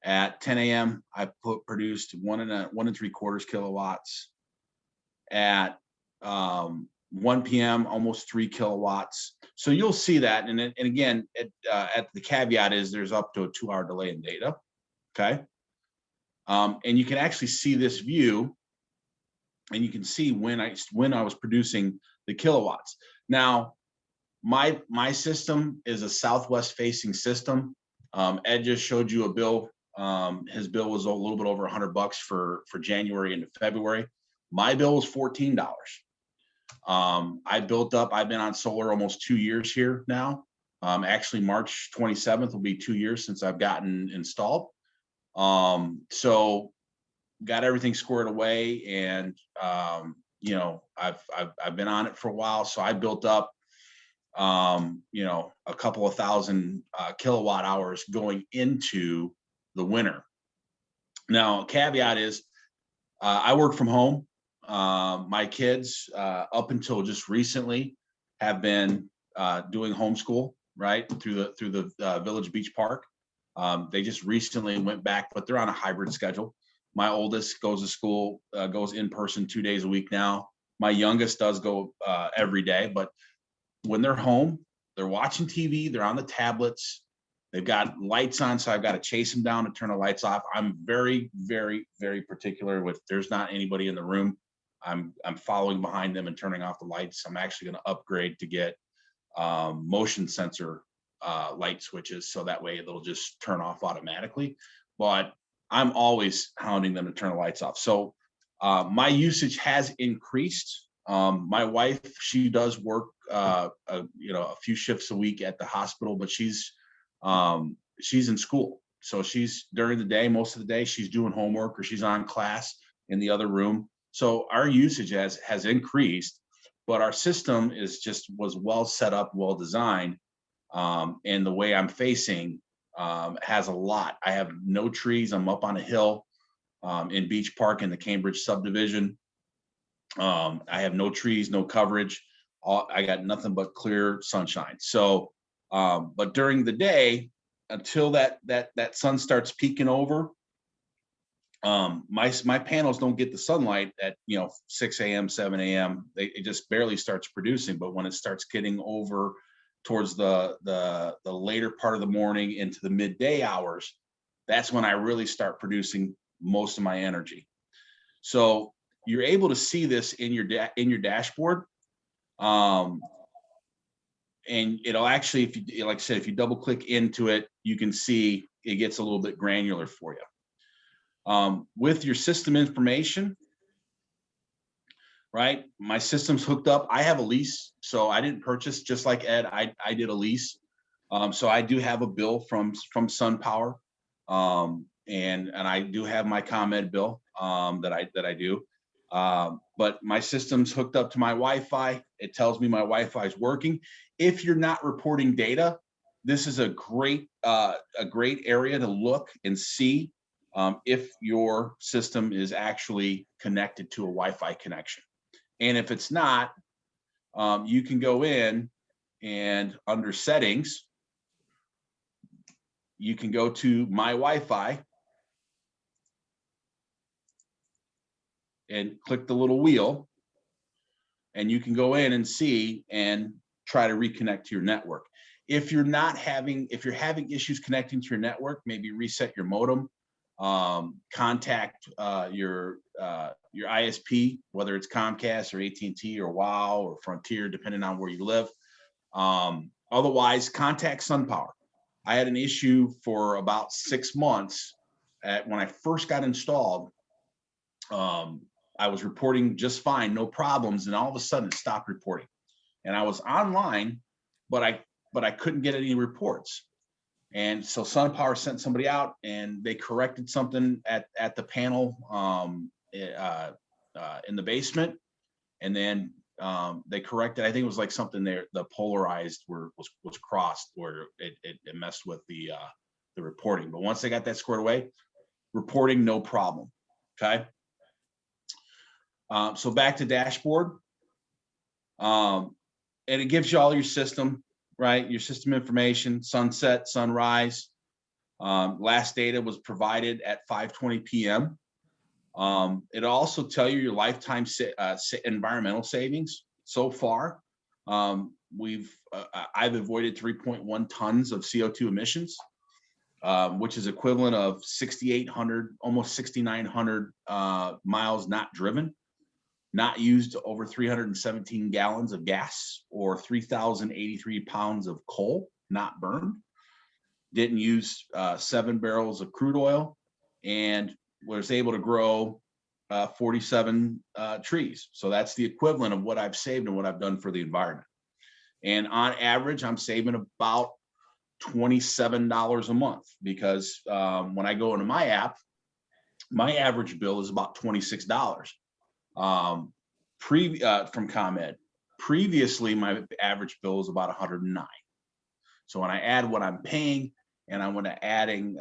At 10 a.m., I produced 1 3/4 kilowatts. At 1 1 p.m., almost 3 kilowatts. So you'll see that. And again, at the caveat is there's up to a 2-hour delay in data. Okay. And you can actually see this view, and you can see when I was producing the kilowatts. Now, my system is a southwest facing system. Ed just showed you a bill. His bill was a little bit over $100 for January into February. My bill was $14. I've been on solar almost 2 years here now. Actually, March 27th will be 2 years since I've gotten installed. So got everything squared away, and you know, I've been on it for a while. So I built up you know, a couple of thousand kilowatt hours going into the winter. Now, caveat is I work from home. My kids, up until just recently, have been doing homeschool, right, through the Village Beach Park. They just recently went back, but they're on a hybrid schedule. My oldest goes to school, goes in person 2 days a week now. My youngest does go every day, but when they're home, they're watching TV, they're on the tablets, they've got lights on, so I've got to chase them down to turn the lights off. I'm very, very, very particular with, there's not anybody in the room, I'm following behind them and turning off the lights. I'm actually going to upgrade to get motion sensor light switches, so that way it'll just turn off automatically. But I'm always hounding them to turn the lights off. So my usage has increased. My wife, she does work, you know, a few shifts a week at the hospital, but she's in school. So she's during the day, most of the day, she's doing homework or she's on class in the other room. So our usage has increased, but our system was well set up, well designed. And the way I'm facing has a lot. I have no trees. I'm up on a hill in Beach Park in the Cambridge subdivision. I have no trees, no coverage. I got nothing but clear sunshine. So, but during the day, until that sun starts peeking over, my panels don't get the sunlight at 6 a.m., 7 a.m. It just barely starts producing. But when it starts getting over towards the later part of the morning into the midday hours, that's when I really start producing most of my energy. So you're able to see this in your dashboard, and it'll actually, if you, like I said, if you double click into it, you can see it gets a little bit granular for you. With your system information, right? My system's hooked up. I have a lease, so I didn't purchase, just like Ed. I did a lease, so I do have a bill from Sunpower, and I do have my ComEd bill that I do. But my system's hooked up to my Wi-Fi. It tells me my Wi-Fi is working. If you're not reporting data, this is a great area to look and see if your system is actually connected to a Wi-Fi connection. And if it's not, you can go in and under settings, you can go to my Wi-Fi and click the little wheel, and you can go in and see and try to reconnect to your network. If you're having issues connecting to your network, maybe reset your modem, contact your ISP, whether it's Comcast or AT&T or WOW or Frontier, depending on where you live. Otherwise, contact SunPower. I had an issue for about 6 months when I first got installed. I was reporting just fine, no problems, and all of a sudden it stopped reporting. And I was online, but I couldn't get any reports. And so SunPower sent somebody out, and they corrected something at the panel in the basement, and then they corrected. I think it was like something there, the polarized was crossed, where it messed with the reporting. But once they got that squared away, reporting no problem. Okay. So back to dashboard, and it gives you all your system, right? Your system information, sunset, sunrise. Last data was provided at 5:20 p.m. It'll also tell you your lifetime environmental savings. so far. I've avoided 3.1 tons of CO2 emissions, which is equivalent of 6,800, almost 6,900 miles not driven, not used over 317 gallons of gas or 3,083 pounds of coal not burned, didn't use 7 barrels of crude oil, and was able to grow 47 trees. So that's the equivalent of what I've saved and what I've done for the environment. And on average, I'm saving about $27 a month, because when I go into my app, my average bill is about $26 from ComEd. Previously, my average bill was about 109. So when I add what I'm paying, and I'm going to adding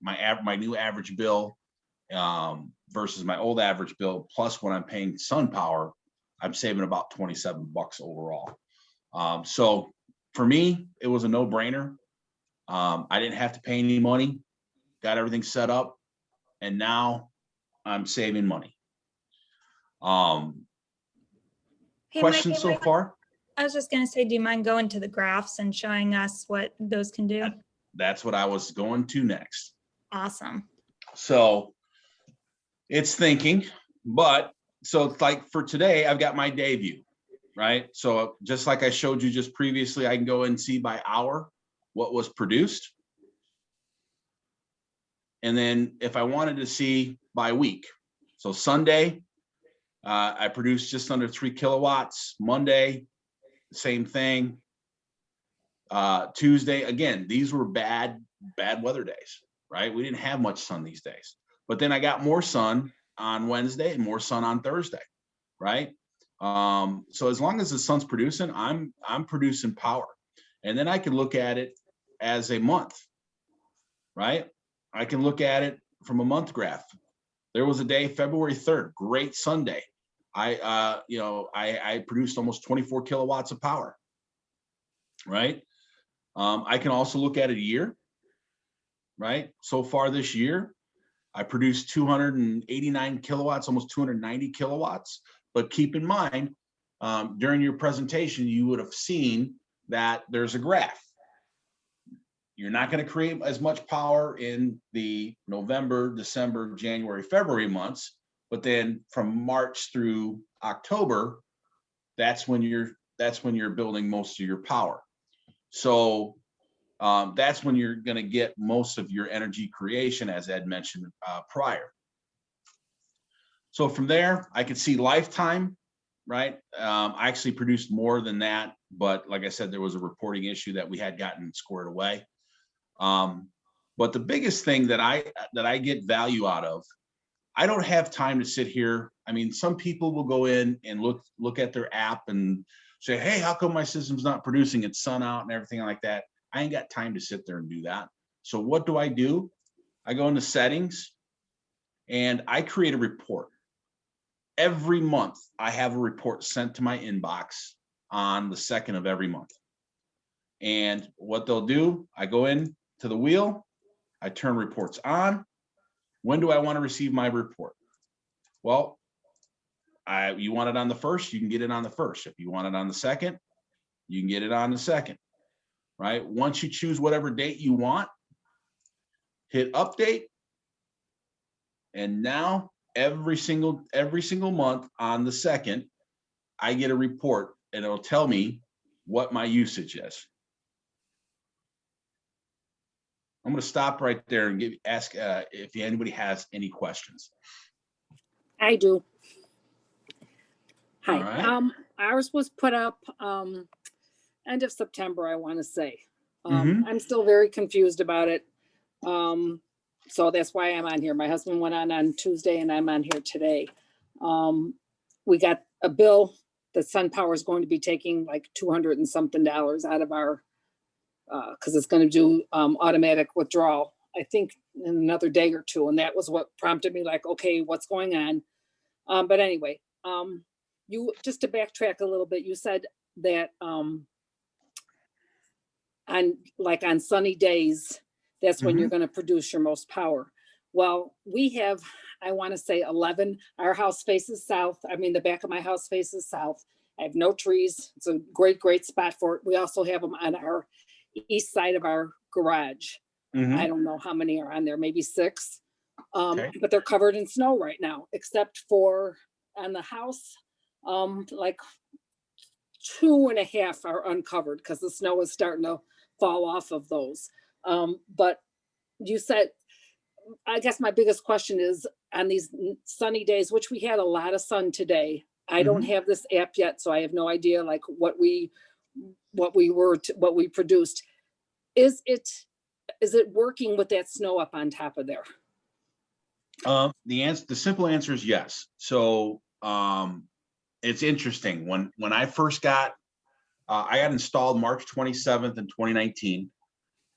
my new average bill versus my old average bill, plus what I'm paying Sunpower, I'm saving about $27 overall. So for me, it was a no-brainer. I didn't have to pay any money, got everything set up, and now I'm saving money. Hey, Questions Mike, so far? I was just gonna say, do you mind going to the graphs and showing us what those can do? That's what I was going to next. Awesome. So it's thinking, but so it's like for today, I've got my day view, right? So just like I showed you just previously, I can go and see by hour what was produced. And then if I wanted to see by week, so Sunday, I produced just under 3 kilowatts. Monday, same thing. Tuesday, again, these were bad weather days, right? We didn't have much sun these days. But then I got more sun on Wednesday and more sun on Thursday, right? So as long as the sun's producing, I'm producing power. And then I can look at it as a month, right? I can look at it from a month graph. There was a day, February 3rd, great Sunday. I produced almost 24 kilowatts of power, right? I can also look at it a year, right? So far this year, I produced 289 kilowatts, almost 290 kilowatts. But keep in mind, during your presentation, you would have seen that there's a graph. You're not going to create as much power in the November, December, January, February months, but then from March through October, that's when you're building most of your power. So that's when you're going to get most of your energy creation, as Ed mentioned prior. So from there, I could see lifetime, right? I actually produced more than that, but like I said, there was a reporting issue that we had gotten squared away. But the biggest thing that I get value out of, I don't have time to sit here. I mean, some people will go in and look at their app and say, hey, how come my system's not producing? It's sun out and everything like that. I ain't got time to sit there and do that. So what do? I go into settings and I create a report. Every month, I have a report sent to my inbox on the 2nd of every month. And what they'll do, I go in to the wheel, I turn reports on. When do I want to receive my report? Well, you want it on the 1st, you can get it on the 1st. If you want it on the 2nd, you can get it on the 2nd, right? Once you choose whatever date you want, hit update. And now every single month on the 2nd, I get a report and it'll tell me what my usage is. I'm going to stop right there and ask if anybody has any questions. I do. Hi. All right. Ours was put up end of September, I want to say. Mhm. I'm still very confused about it. So that's why I'm on here. My husband went on Tuesday and I'm on here today. We got a bill that Sunpower is going to be taking like $200 and something out of our, because it's going to do automatic withdrawal, I think in another day or two. And that was what prompted me like, okay, what's going on? But anyway, you just to backtrack a little bit, you said that on sunny days, that's when you're going to produce your most power. Well, we have I want to say 11. Our house faces south. I mean, the back of my house faces south. I have no trees. It's a great, great spot for it. We also have them on our east side of our garage. Mhm. I don't know how many are on there, maybe 6. Okay. But they're covered in snow right now, except for on the house, like 2.5 are uncovered because the snow is starting to fall off of those. But you said, I guess my biggest question is on these sunny days, which we had a lot of sun today. I don't have this app yet, so I have no idea like what we produced. Is it working with that snow up on top of there? The simple answer is yes. So it's interesting. When I first got I got installed March 27th in 2019,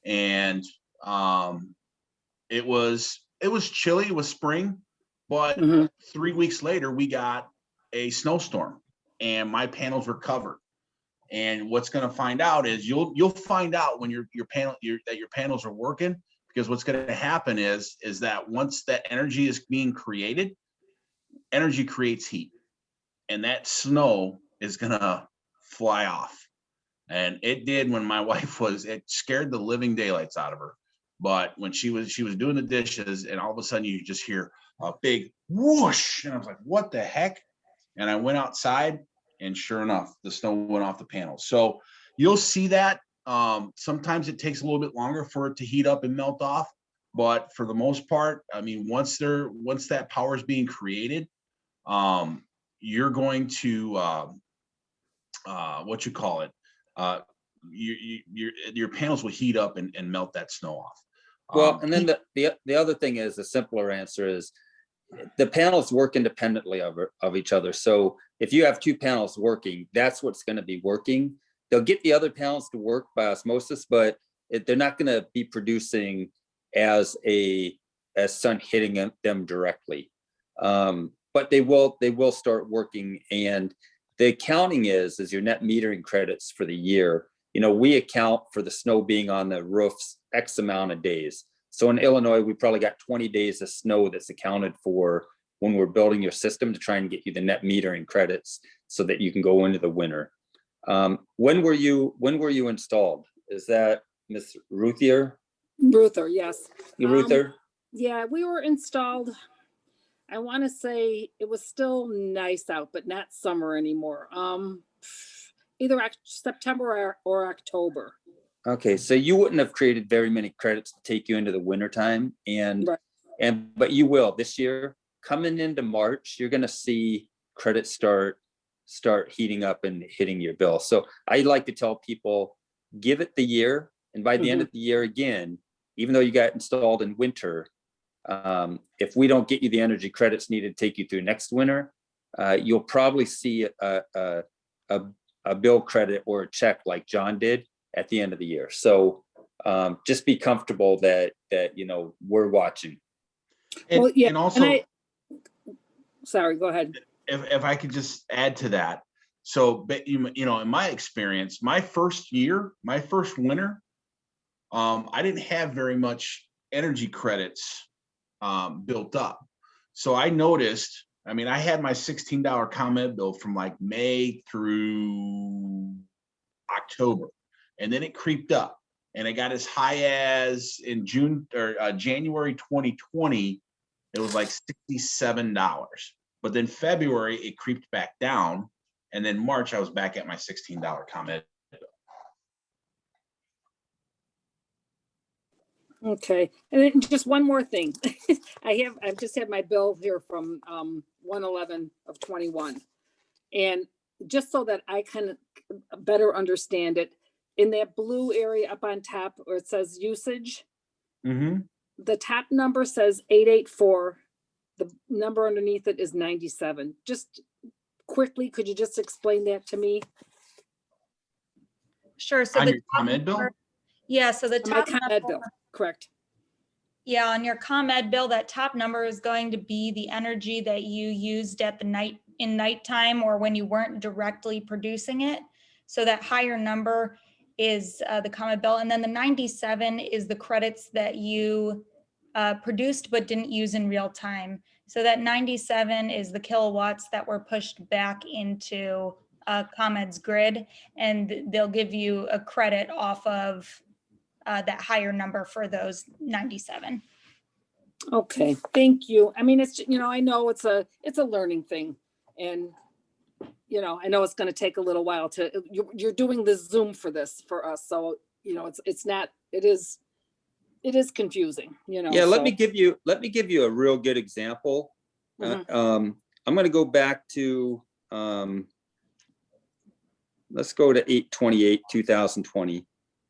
and it was chilly, it was spring, but 3 weeks later we got a snowstorm and my panels were covered. And what's going to find out is you'll find out when your panels are working, because what's going to happen is that once that energy is being created, energy creates heat, and that snow is going to fly off. And it did when my wife it scared the living daylights out of her. But when she was doing the dishes, and all of a sudden you just hear a big whoosh, and I was like, what the heck? And I went outside, and sure enough, the snow went off the panels. So you'll see that. Sometimes it takes a little bit longer for it to heat up and melt off. But for the most part, I mean, once that power is being created, you're going to your panels will heat up and melt that snow off. Well, and then the other thing is, the simpler answer is the panels work independently of each other. So if you have 2 panels working, that's what's going to be working. They'll get the other panels to work by osmosis, but they're not going to be producing as sun hitting them directly. But they will start working. And the accounting is your net metering credits for the year. We account for the snow being on the roofs X amount of days. So in Illinois, we probably got 20 days of snow that's accounted for when we're building your system to try and get you the net metering credits so that you can go into the winter. When were you installed? Is that Miss Ruthier? Ruther, yes. Ruther? Yeah, we were installed. I want to say it was still nice out, but not summer anymore. Either September or October. Okay, so you wouldn't have created very many credits to take you into the winter time, but you will this year. Coming into March, you're going to see credits start heating up and hitting your bill. So I like to tell people, give it the year, and by the end of the year, again, even though you got installed in winter, if we don't get you the energy credits needed to take you through next winter, you'll probably see a bill credit or a check like John did at the end of the year. So just be comfortable that we're watching. And also, sorry, go ahead. If I could just add to that. So, in my experience, my first winter, I didn't have very much energy credits built up. So I noticed, I had my $16 ComEd bill from like May through October, and then it creeped up, and it got as high as in January 2020, it was like $67. But then February it creeped back down, and then March I was back at my $16 ComEd bill. Okay, and then just one more thing. I've just had my bill here from 1/11 of 21, and just so that I can better understand it, in that blue area up on top where it says usage, the top number says 884. The number underneath it is 97. Just quickly, could you just explain that to me? Sure. So On the your ComEd bill? Yeah, so the My top ComEd bill, number, correct. yeah, on your ComEd bill, that top number is going to be the energy that you used at nighttime or when you weren't directly producing it. So that higher number is the ComEd bill, and then the 97 is the credits that you produced but didn't use in real time. So that 97 is the kilowatts that were pushed back into ComEd's grid, and they'll give you a credit off of that higher number for those 97. Okay, thank you. I mean, it's, I know it's a learning thing, and, I know it's gonna take a little while to, you're doing this Zoom for us, so, it is confusing, Yeah, let me so. give you a real good example. Mhm. I'm gonna go back to, let's go to 8/28/2020.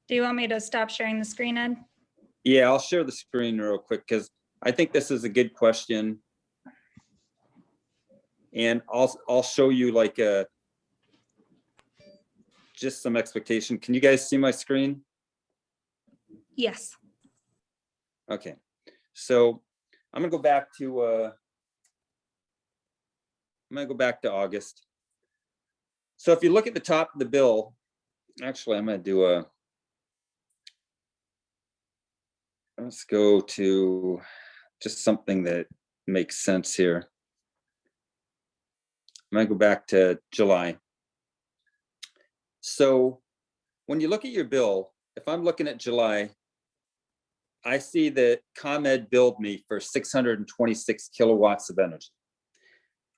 Do you want me to stop sharing the screen, Ed? Yeah, I'll share the screen real quick because I think this is a good question. And I'll show you like just some expectation. Can you guys see my screen? Yes. Okay, so I'm gonna go back to August. So if you look at the top of the bill, actually, I'm gonna do let's go to just something that makes sense here. I'm gonna go back to July. So when you look at your bill, if I'm looking at July, I see that ComEd billed me for 626 kilowatts of energy.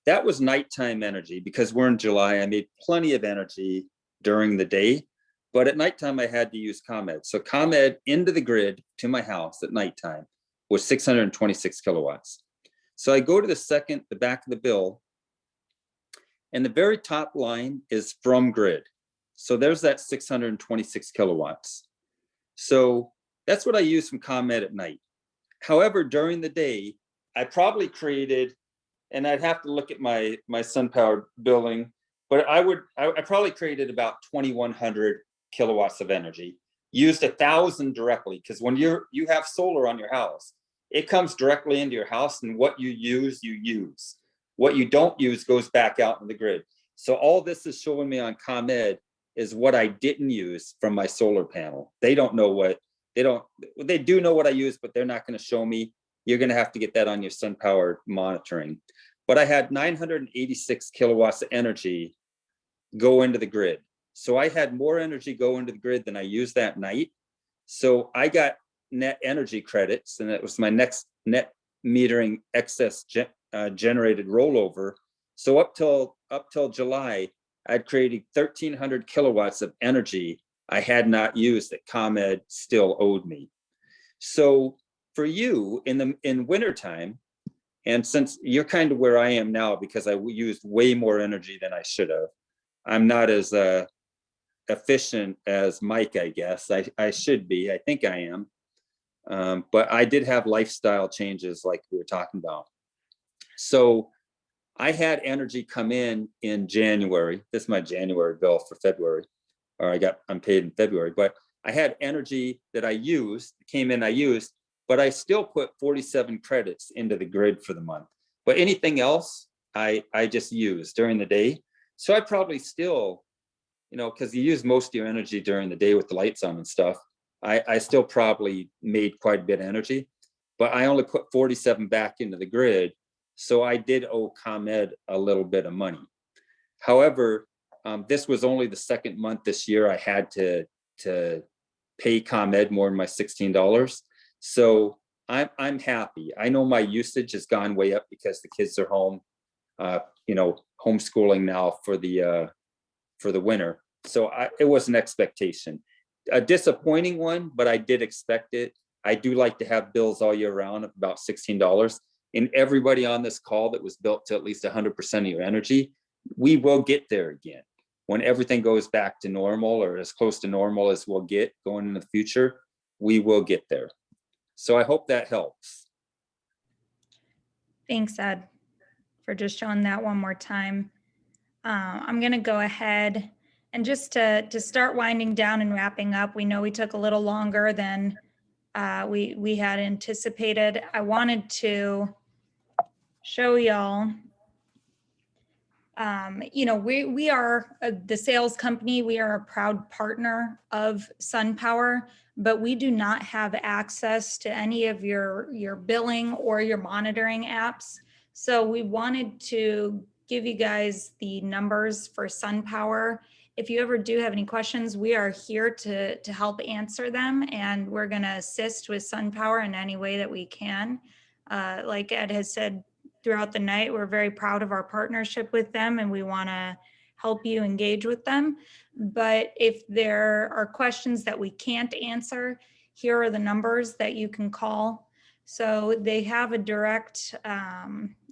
That was nighttime energy because we're in July. I made plenty of energy during the day, but at nighttime I had to use ComEd. So ComEd into the grid to my house at nighttime was 626 kilowatts. So I go to the back of the bill, and the very top line is from grid. So there's that 626 kilowatts. So that's what I use from ComEd at night. However, during the day, I probably created, and I'd have to look at my Sunpower billing, but I probably created about 2,100 kilowatts of energy, used 1,000 directly, because when you have solar on your house, it comes directly into your house, and what you use, you use. What you don't use goes back out in the grid. So all this is showing me on ComEd is what I didn't use from my solar panel. They don't know what, they do know what I use, but they're not going to show me. You're going to have to get that on your Sunpower monitoring. But I had 986 kilowatts of energy go into the grid. So I had more energy go into the grid than I used that night. So I got net energy credits, and it was my next net metering excess generated rollover. So up till July, I'd created 1,300 kilowatts of energy I had not used that ComEd still owed me. So for you in wintertime, and since you're kind of where I am now because I used way more energy than I should have, I'm not as efficient as Mike, I guess. I should be. I think I am. But I did have lifestyle changes like we were talking about. So I had energy come in January. This is my January bill for February, or I'm paid in February, but I had energy that I used, I used, but I still put 47 credits into the grid for the month. But anything else, I just used during the day. So I probably still, because you use most of your energy during the day with the lights on and stuff, I still probably made quite a bit of energy, but I only put 47 back into the grid. So I did owe ComEd a little bit of money. However, this was only the second month this year I had to pay ComEd more than my $16. So I'm happy. I know my usage has gone way up because the kids are home, homeschooling now for the winter. So it was an expectation, a disappointing one, but I did expect it. I do like to have bills all year round of about $16. And everybody on this call that was built to at least 100% of your energy, we will get there again. When everything goes back to normal or as close to normal as we'll get going in the future, we will get there. So I hope that helps. Thanks, Ed, for just showing that one more time. I'm going to go ahead and just to start winding down and wrapping up. We know we took a little longer than we had anticipated. I wanted to show y'all You know, we are the sales company. We are a proud partner of Sunpower, but we do not have access to any of your billing or your monitoring apps. So we wanted to give you guys the numbers for Sunpower. If you ever do have any questions, we are here to help answer them, and we're going to assist with Sunpower in any way that we can. Like Ed has said throughout the night, we're very proud of our partnership with them, and we want to help you engage with them. But if there are questions that we can't answer, here are the numbers that you can call. So they have a direct,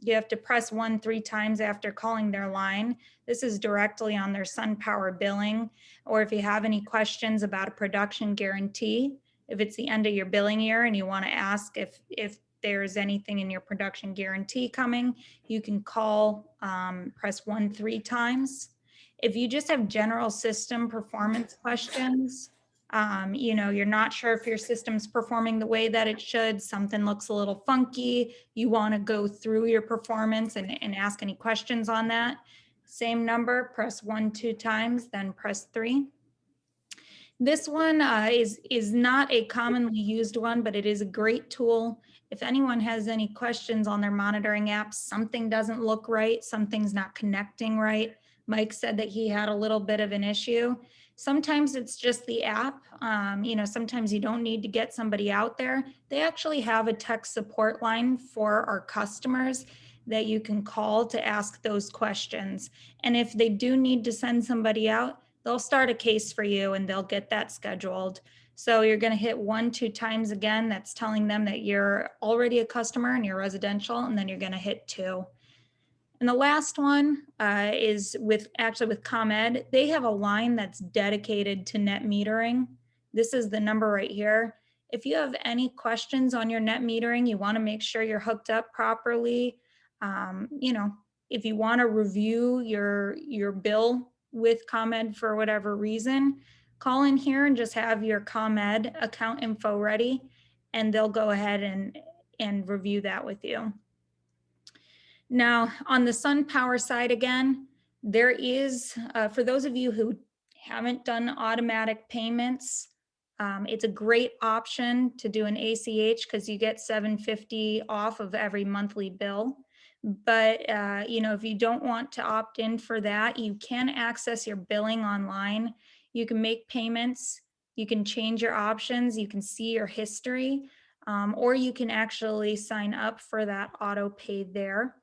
you have to press 1 3 times after calling their line. This is directly on their Sunpower billing. Or if you have any questions about a production guarantee, if it's the end of your billing year and you want to ask if there's anything in your production guarantee coming, you can call, press 1 3 times. If you just have general system performance questions, you know, you're not sure if your system's performing the way that it should, something looks a little funky, you want to go through your performance and ask any questions on that, same number, press 1 2 times, then press 3. This one is not a commonly used one, but it is a great tool. If anyone has any questions on their monitoring apps, something doesn't look right, something's not connecting right. Mike said that he had a little bit of an issue. Sometimes it's just the app. You know, sometimes you don't need to get somebody out there. They actually have a tech support line for our customers that you can call to ask those questions. And if they do need to send somebody out, they'll start a case for you and they'll get that scheduled. So you're going to hit 1 2 times again. That's telling them that you're already a customer and you're residential, and then you're going to hit 2. And the last one is with ComEd. They have a line that's dedicated to net metering. This is the number right here. If you have any questions on your net metering, you want to make sure you're hooked up properly. You know, if you want to review your bill with ComEd for whatever reason, call in here and just have your ComEd account info ready, and they'll go ahead and review that with you. Now, on the Sunpower side again, there is, for those of you who haven't done automatic payments, it's a great option to do an ACH because you get $7.50 off of every monthly bill. But, you know, if you don't want to opt in for that, you can access your billing online. You can make payments, you can change your options, you can see your history, or you can actually sign up for that auto pay there.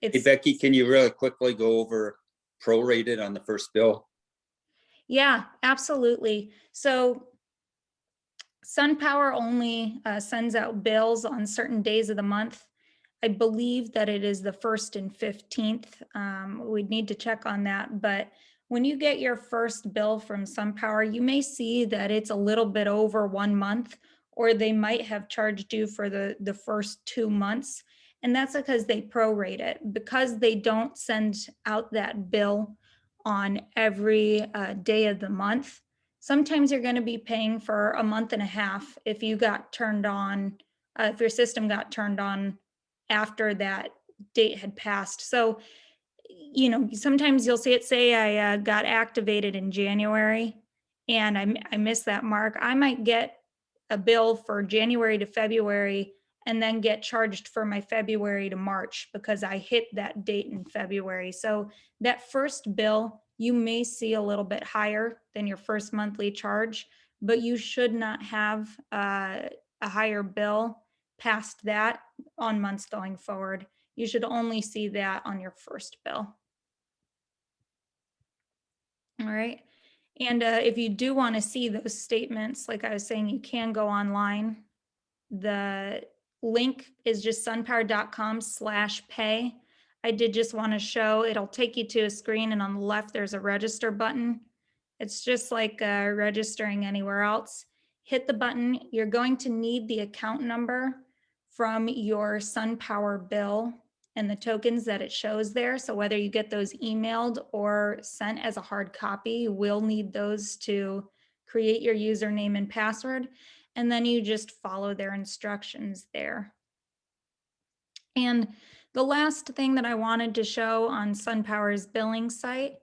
Hey, Becky, can you really quickly go over prorated on the first bill? Yeah, absolutely. So Sunpower only sends out bills on certain days of the month. I believe that it is the 1st and 15th. We'd need to check on that. But when you get your first bill from Sunpower, you may see that it's a little bit over 1 month, or they might have charged you for the first 2 months. And that's because they prorate it. Because they don't send out that bill on every day of the month, sometimes you're going to be paying for a month and a half if you got turned on, if your system got turned on after that date had passed. So, you know, sometimes you'll see it say I got activated in January and I missed that mark. I might get a bill for January to February and then get charged for my February to March because I hit that date in February. So that first bill, you may see a little bit higher than your first monthly charge, but you should not have a higher bill past that on months going forward. You should only see that on your first bill. All right. And if you do want to see those statements, like I was saying, you can go online. The link is just sunpower.com/pay. I did just want to show, it'll take you to a screen, and on the left, there's a register button. It's just like registering anywhere else. Hit the button. You're going to need the account number from your Sunpower bill and the tokens that it shows there. So whether you get those emailed or sent as a hard copy, you will need those to create your username and password. And then you just follow their instructions there. And The last thing that I wanted to show on Sunpower's billing site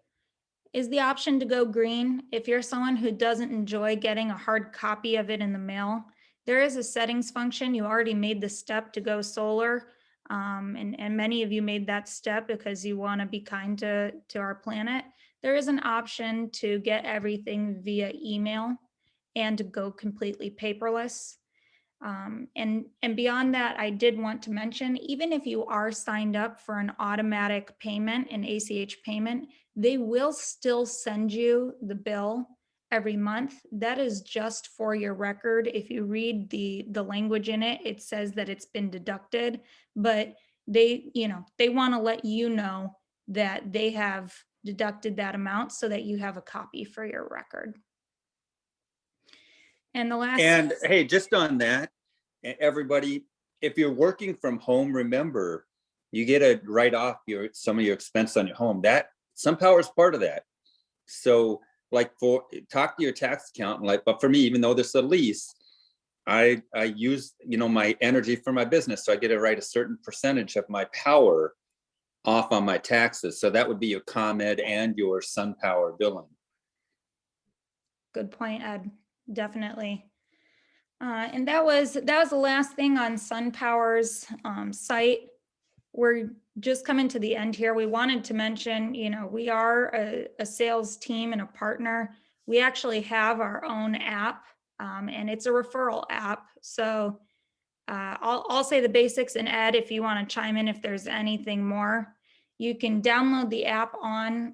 is the option to go green. If you're someone who doesn't enjoy getting a hard copy of it in the mail, there is a settings function. You already made the step to go solar. And many of you made that step because you want to be kind to our planet. There is an option to get everything via email and to go completely paperless. And beyond that, I did want to mention, even if you are signed up for an automatic payment, an ACH payment, they will still send you the bill every month. That is just for your record. If you read the language in it, it says that it's been deducted, but they want to let you know that they have deducted that amount so that you have a copy for your record. And the last. And hey, just on that, everybody, if you're working from home, remember, you get to write off some of your expense on your home. That Sunpower is part of that. So like talk to your tax accountant, but for me, even though there's a lease, I use, my energy for my business. So I get to write a certain percentage of my power off on my taxes. So that would be your ComEd and your Sunpower billing. Good point, Ed. Definitely. And that was the last thing on Sunpower's site. We're just coming to the end here. We wanted to mention, we are a sales team and a partner. We actually have our own app, and it's a referral app. So I'll say the basics, and Ed, if you want to chime in if there's anything more, you can download the app on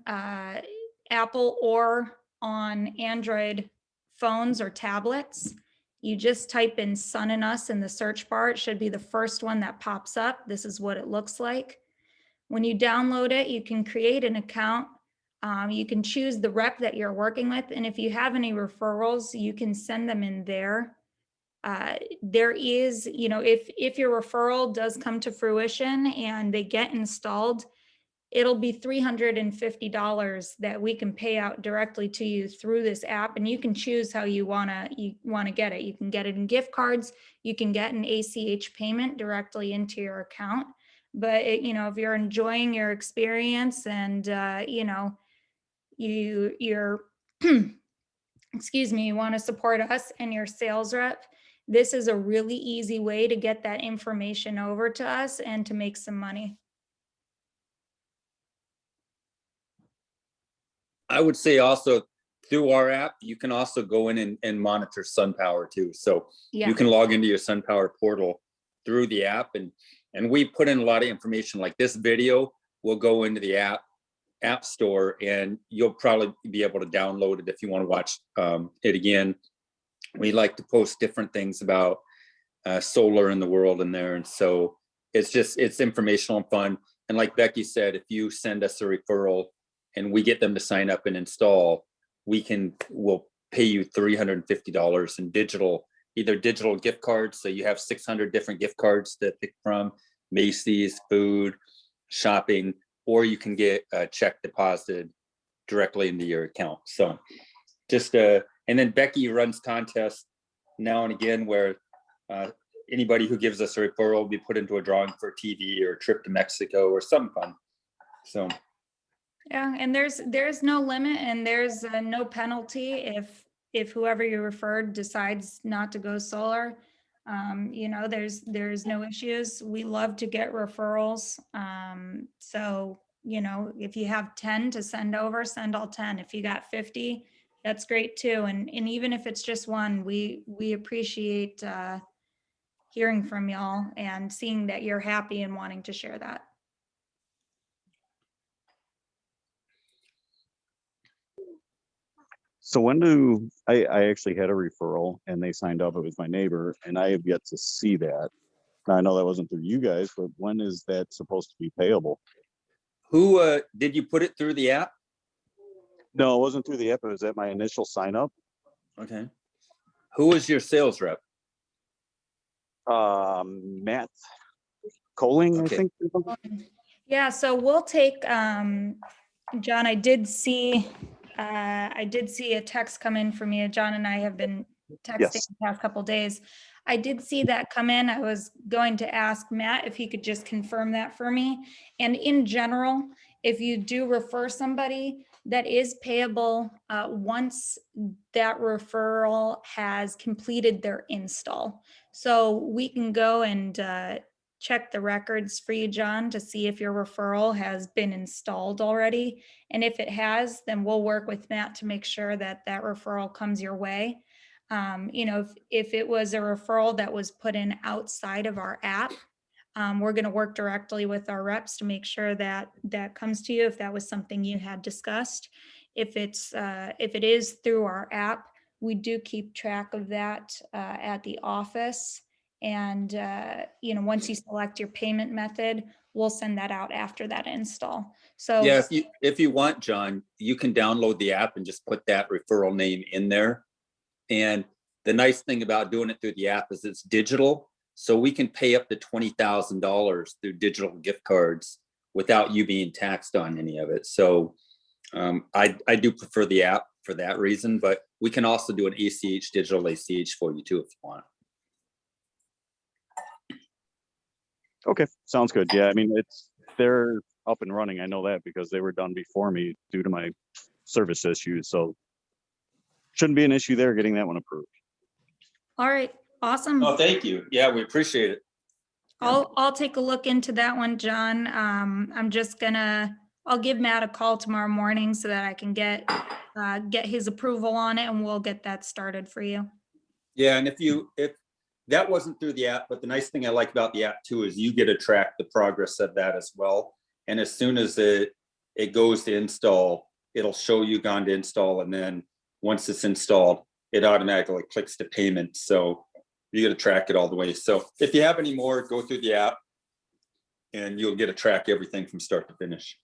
Apple or on Android phones or tablets. You just type in Sun and Us in the search bar. It should be the first one that pops up. This is what it looks like. When you download it, you can create an account. You can choose the rep that you're working with. And if you have any referrals, you can send them in there. There is, if your referral does come to fruition and they get installed, it'll be $350 that we can pay out directly to you through this app, and you can choose how you wanna get it. You can get it in gift cards. You can get an ACH payment directly into your account. But if you're enjoying your experience and you're excuse me, you want to support us and your sales rep, this is a really easy way to get that information over to us and to make some money. I would say also through our app, you can also go in and monitor Sunpower too. So you can log into your Sunpower portal through the app, and we put in a lot of information. Like this video will go into the app store, and you'll probably be able to download it if you want to watch it again. We like to post different things about solar in the world in there, and so it's informational and fun. And like Becky said, if you send us a referral and we get them to sign up and install, we'll pay you $350 in either digital gift cards. So you have 600 different gift cards to pick from, Macy's, food, shopping, or you can get a check deposited directly into your account. So and then Becky runs contests now and again where anybody who gives us a referral will be put into a drawing for a TV or a trip to Mexico or something fun. So. Yeah, and there's no limit, and there's no penalty if whoever you referred decides not to go solar. There's no issues. We love to get referrals. So if you have 10 to send over, send all 10. If you got 50, that's great too. And even if it's just one, we appreciate hearing from y'all and seeing that you're happy and wanting to share that. So I actually had a referral and they signed up. It was my neighbor, and I have yet to see that. Now, I know that wasn't through you guys, but when is that supposed to be payable? Who did you put it through the app? No, it wasn't through the app. It was at my initial sign up. Okay. Who was your sales rep? Matt Coling, Okay. I think. Yeah, so we'll take, John, I did see a text come in from you. John and I have been texting Yes. the past couple days. I did see that come in. I was going to ask Matt if he could just confirm that for me. And in general, if you do refer somebody, that is payable once that referral has completed their install. So we can go and check the records for you, John, to see if your referral has been installed already. And if it has, then we'll work with Matt to make sure that that referral comes your way. If it was a referral that was put in outside of our app, we're going to work directly with our reps to make sure that that comes to you if that was something you had discussed. If it is through our app, we do keep track of that at the office. And once you select your payment method, we'll send that out after that install. So Yeah, if you want, John, you can download the app and just put that referral name in there. And the nice thing about doing it through the app is it's digital. So we can pay up to $20,000 through digital gift cards without you being taxed on any of it. So I do prefer the app for that reason, but we can also do an ACH, digital ACH for you too, if you want. Okay, sounds good. Yeah, I mean, they're up and running. I know that because they were done before me due to my service issues. So shouldn't be an issue there getting that one approved. all right, awesome. Oh, thank you. Yeah, we appreciate it. I'll take a look into that one, John. I'll give Matt a call tomorrow morning so that I can get his approval on it, and we'll get that started for you. Yeah, and if that wasn't through the app, but the nice thing I like about the app too is you get to track the progress of that as well. And as soon as it goes to install, it'll show you gone to install, and then once it's installed, it automatically clicks to payment. So you got to track it all the way. So if you have any more, go through the app and you'll get to track everything from start to finish.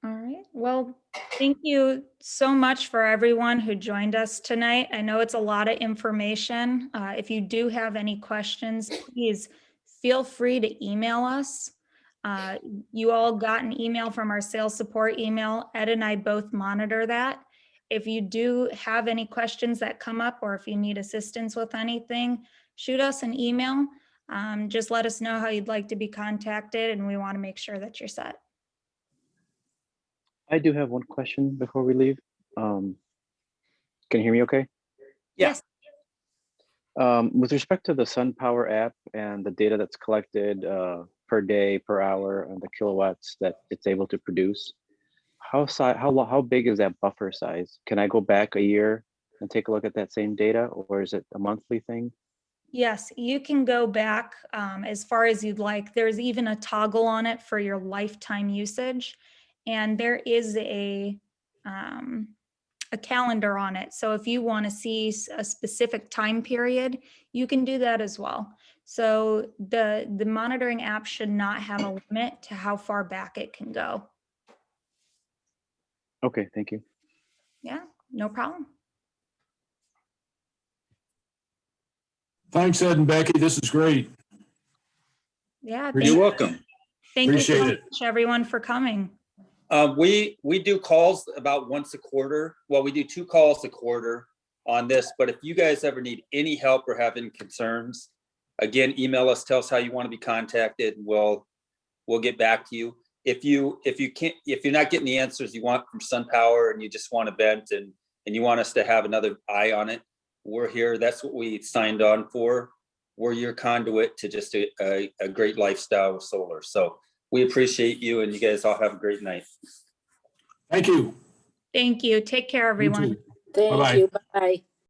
All right. Well, thank you so much for everyone who joined us tonight. I know it's a lot of information. If you do have any questions, please feel free to email us. You all got an email from our sales support email. Ed and I both monitor that. If you do have any questions that come up, or if you need assistance with anything, shoot us an email. Just let us know how you'd like to be contacted, and we want to make sure that you're set. I do have one question before we leave. Can you hear me okay? Yes. With respect to the Sunpower app and the data that's collected per day, per hour, and the kilowatts that it's able to produce, how big is that buffer size? Can I go back a year and take a look at that same data, or is it a monthly thing? Yes, you can go back as far as you'd like. There's even a toggle on it for your lifetime usage. And there is a calendar on it. So if you want to see a specific time period, you can do that as well. So the monitoring app should not have a limit to how far back it can go. Okay, thank you. Yeah, no problem. Thanks, Ed and Becky. This is great. Yeah, You're welcome. thank you so Appreciate it. much, everyone, for coming. We do calls about once a quarter. Well, we do 2 calls a quarter on this, but if you guys ever need any help or have any concerns, again, email us, tell us how you want to be contacted, and we'll get back to you. If you're not getting the answers you want from SunPower and you just want to vent and you want us to have another eye on it, we're here. That's what we signed on for. We're your conduit to just a great lifestyle with solar. So we appreciate you, and you guys all have a great night. Thank you. Thank you. Take care, You everyone. too. Thank Bye-bye. you. Bye.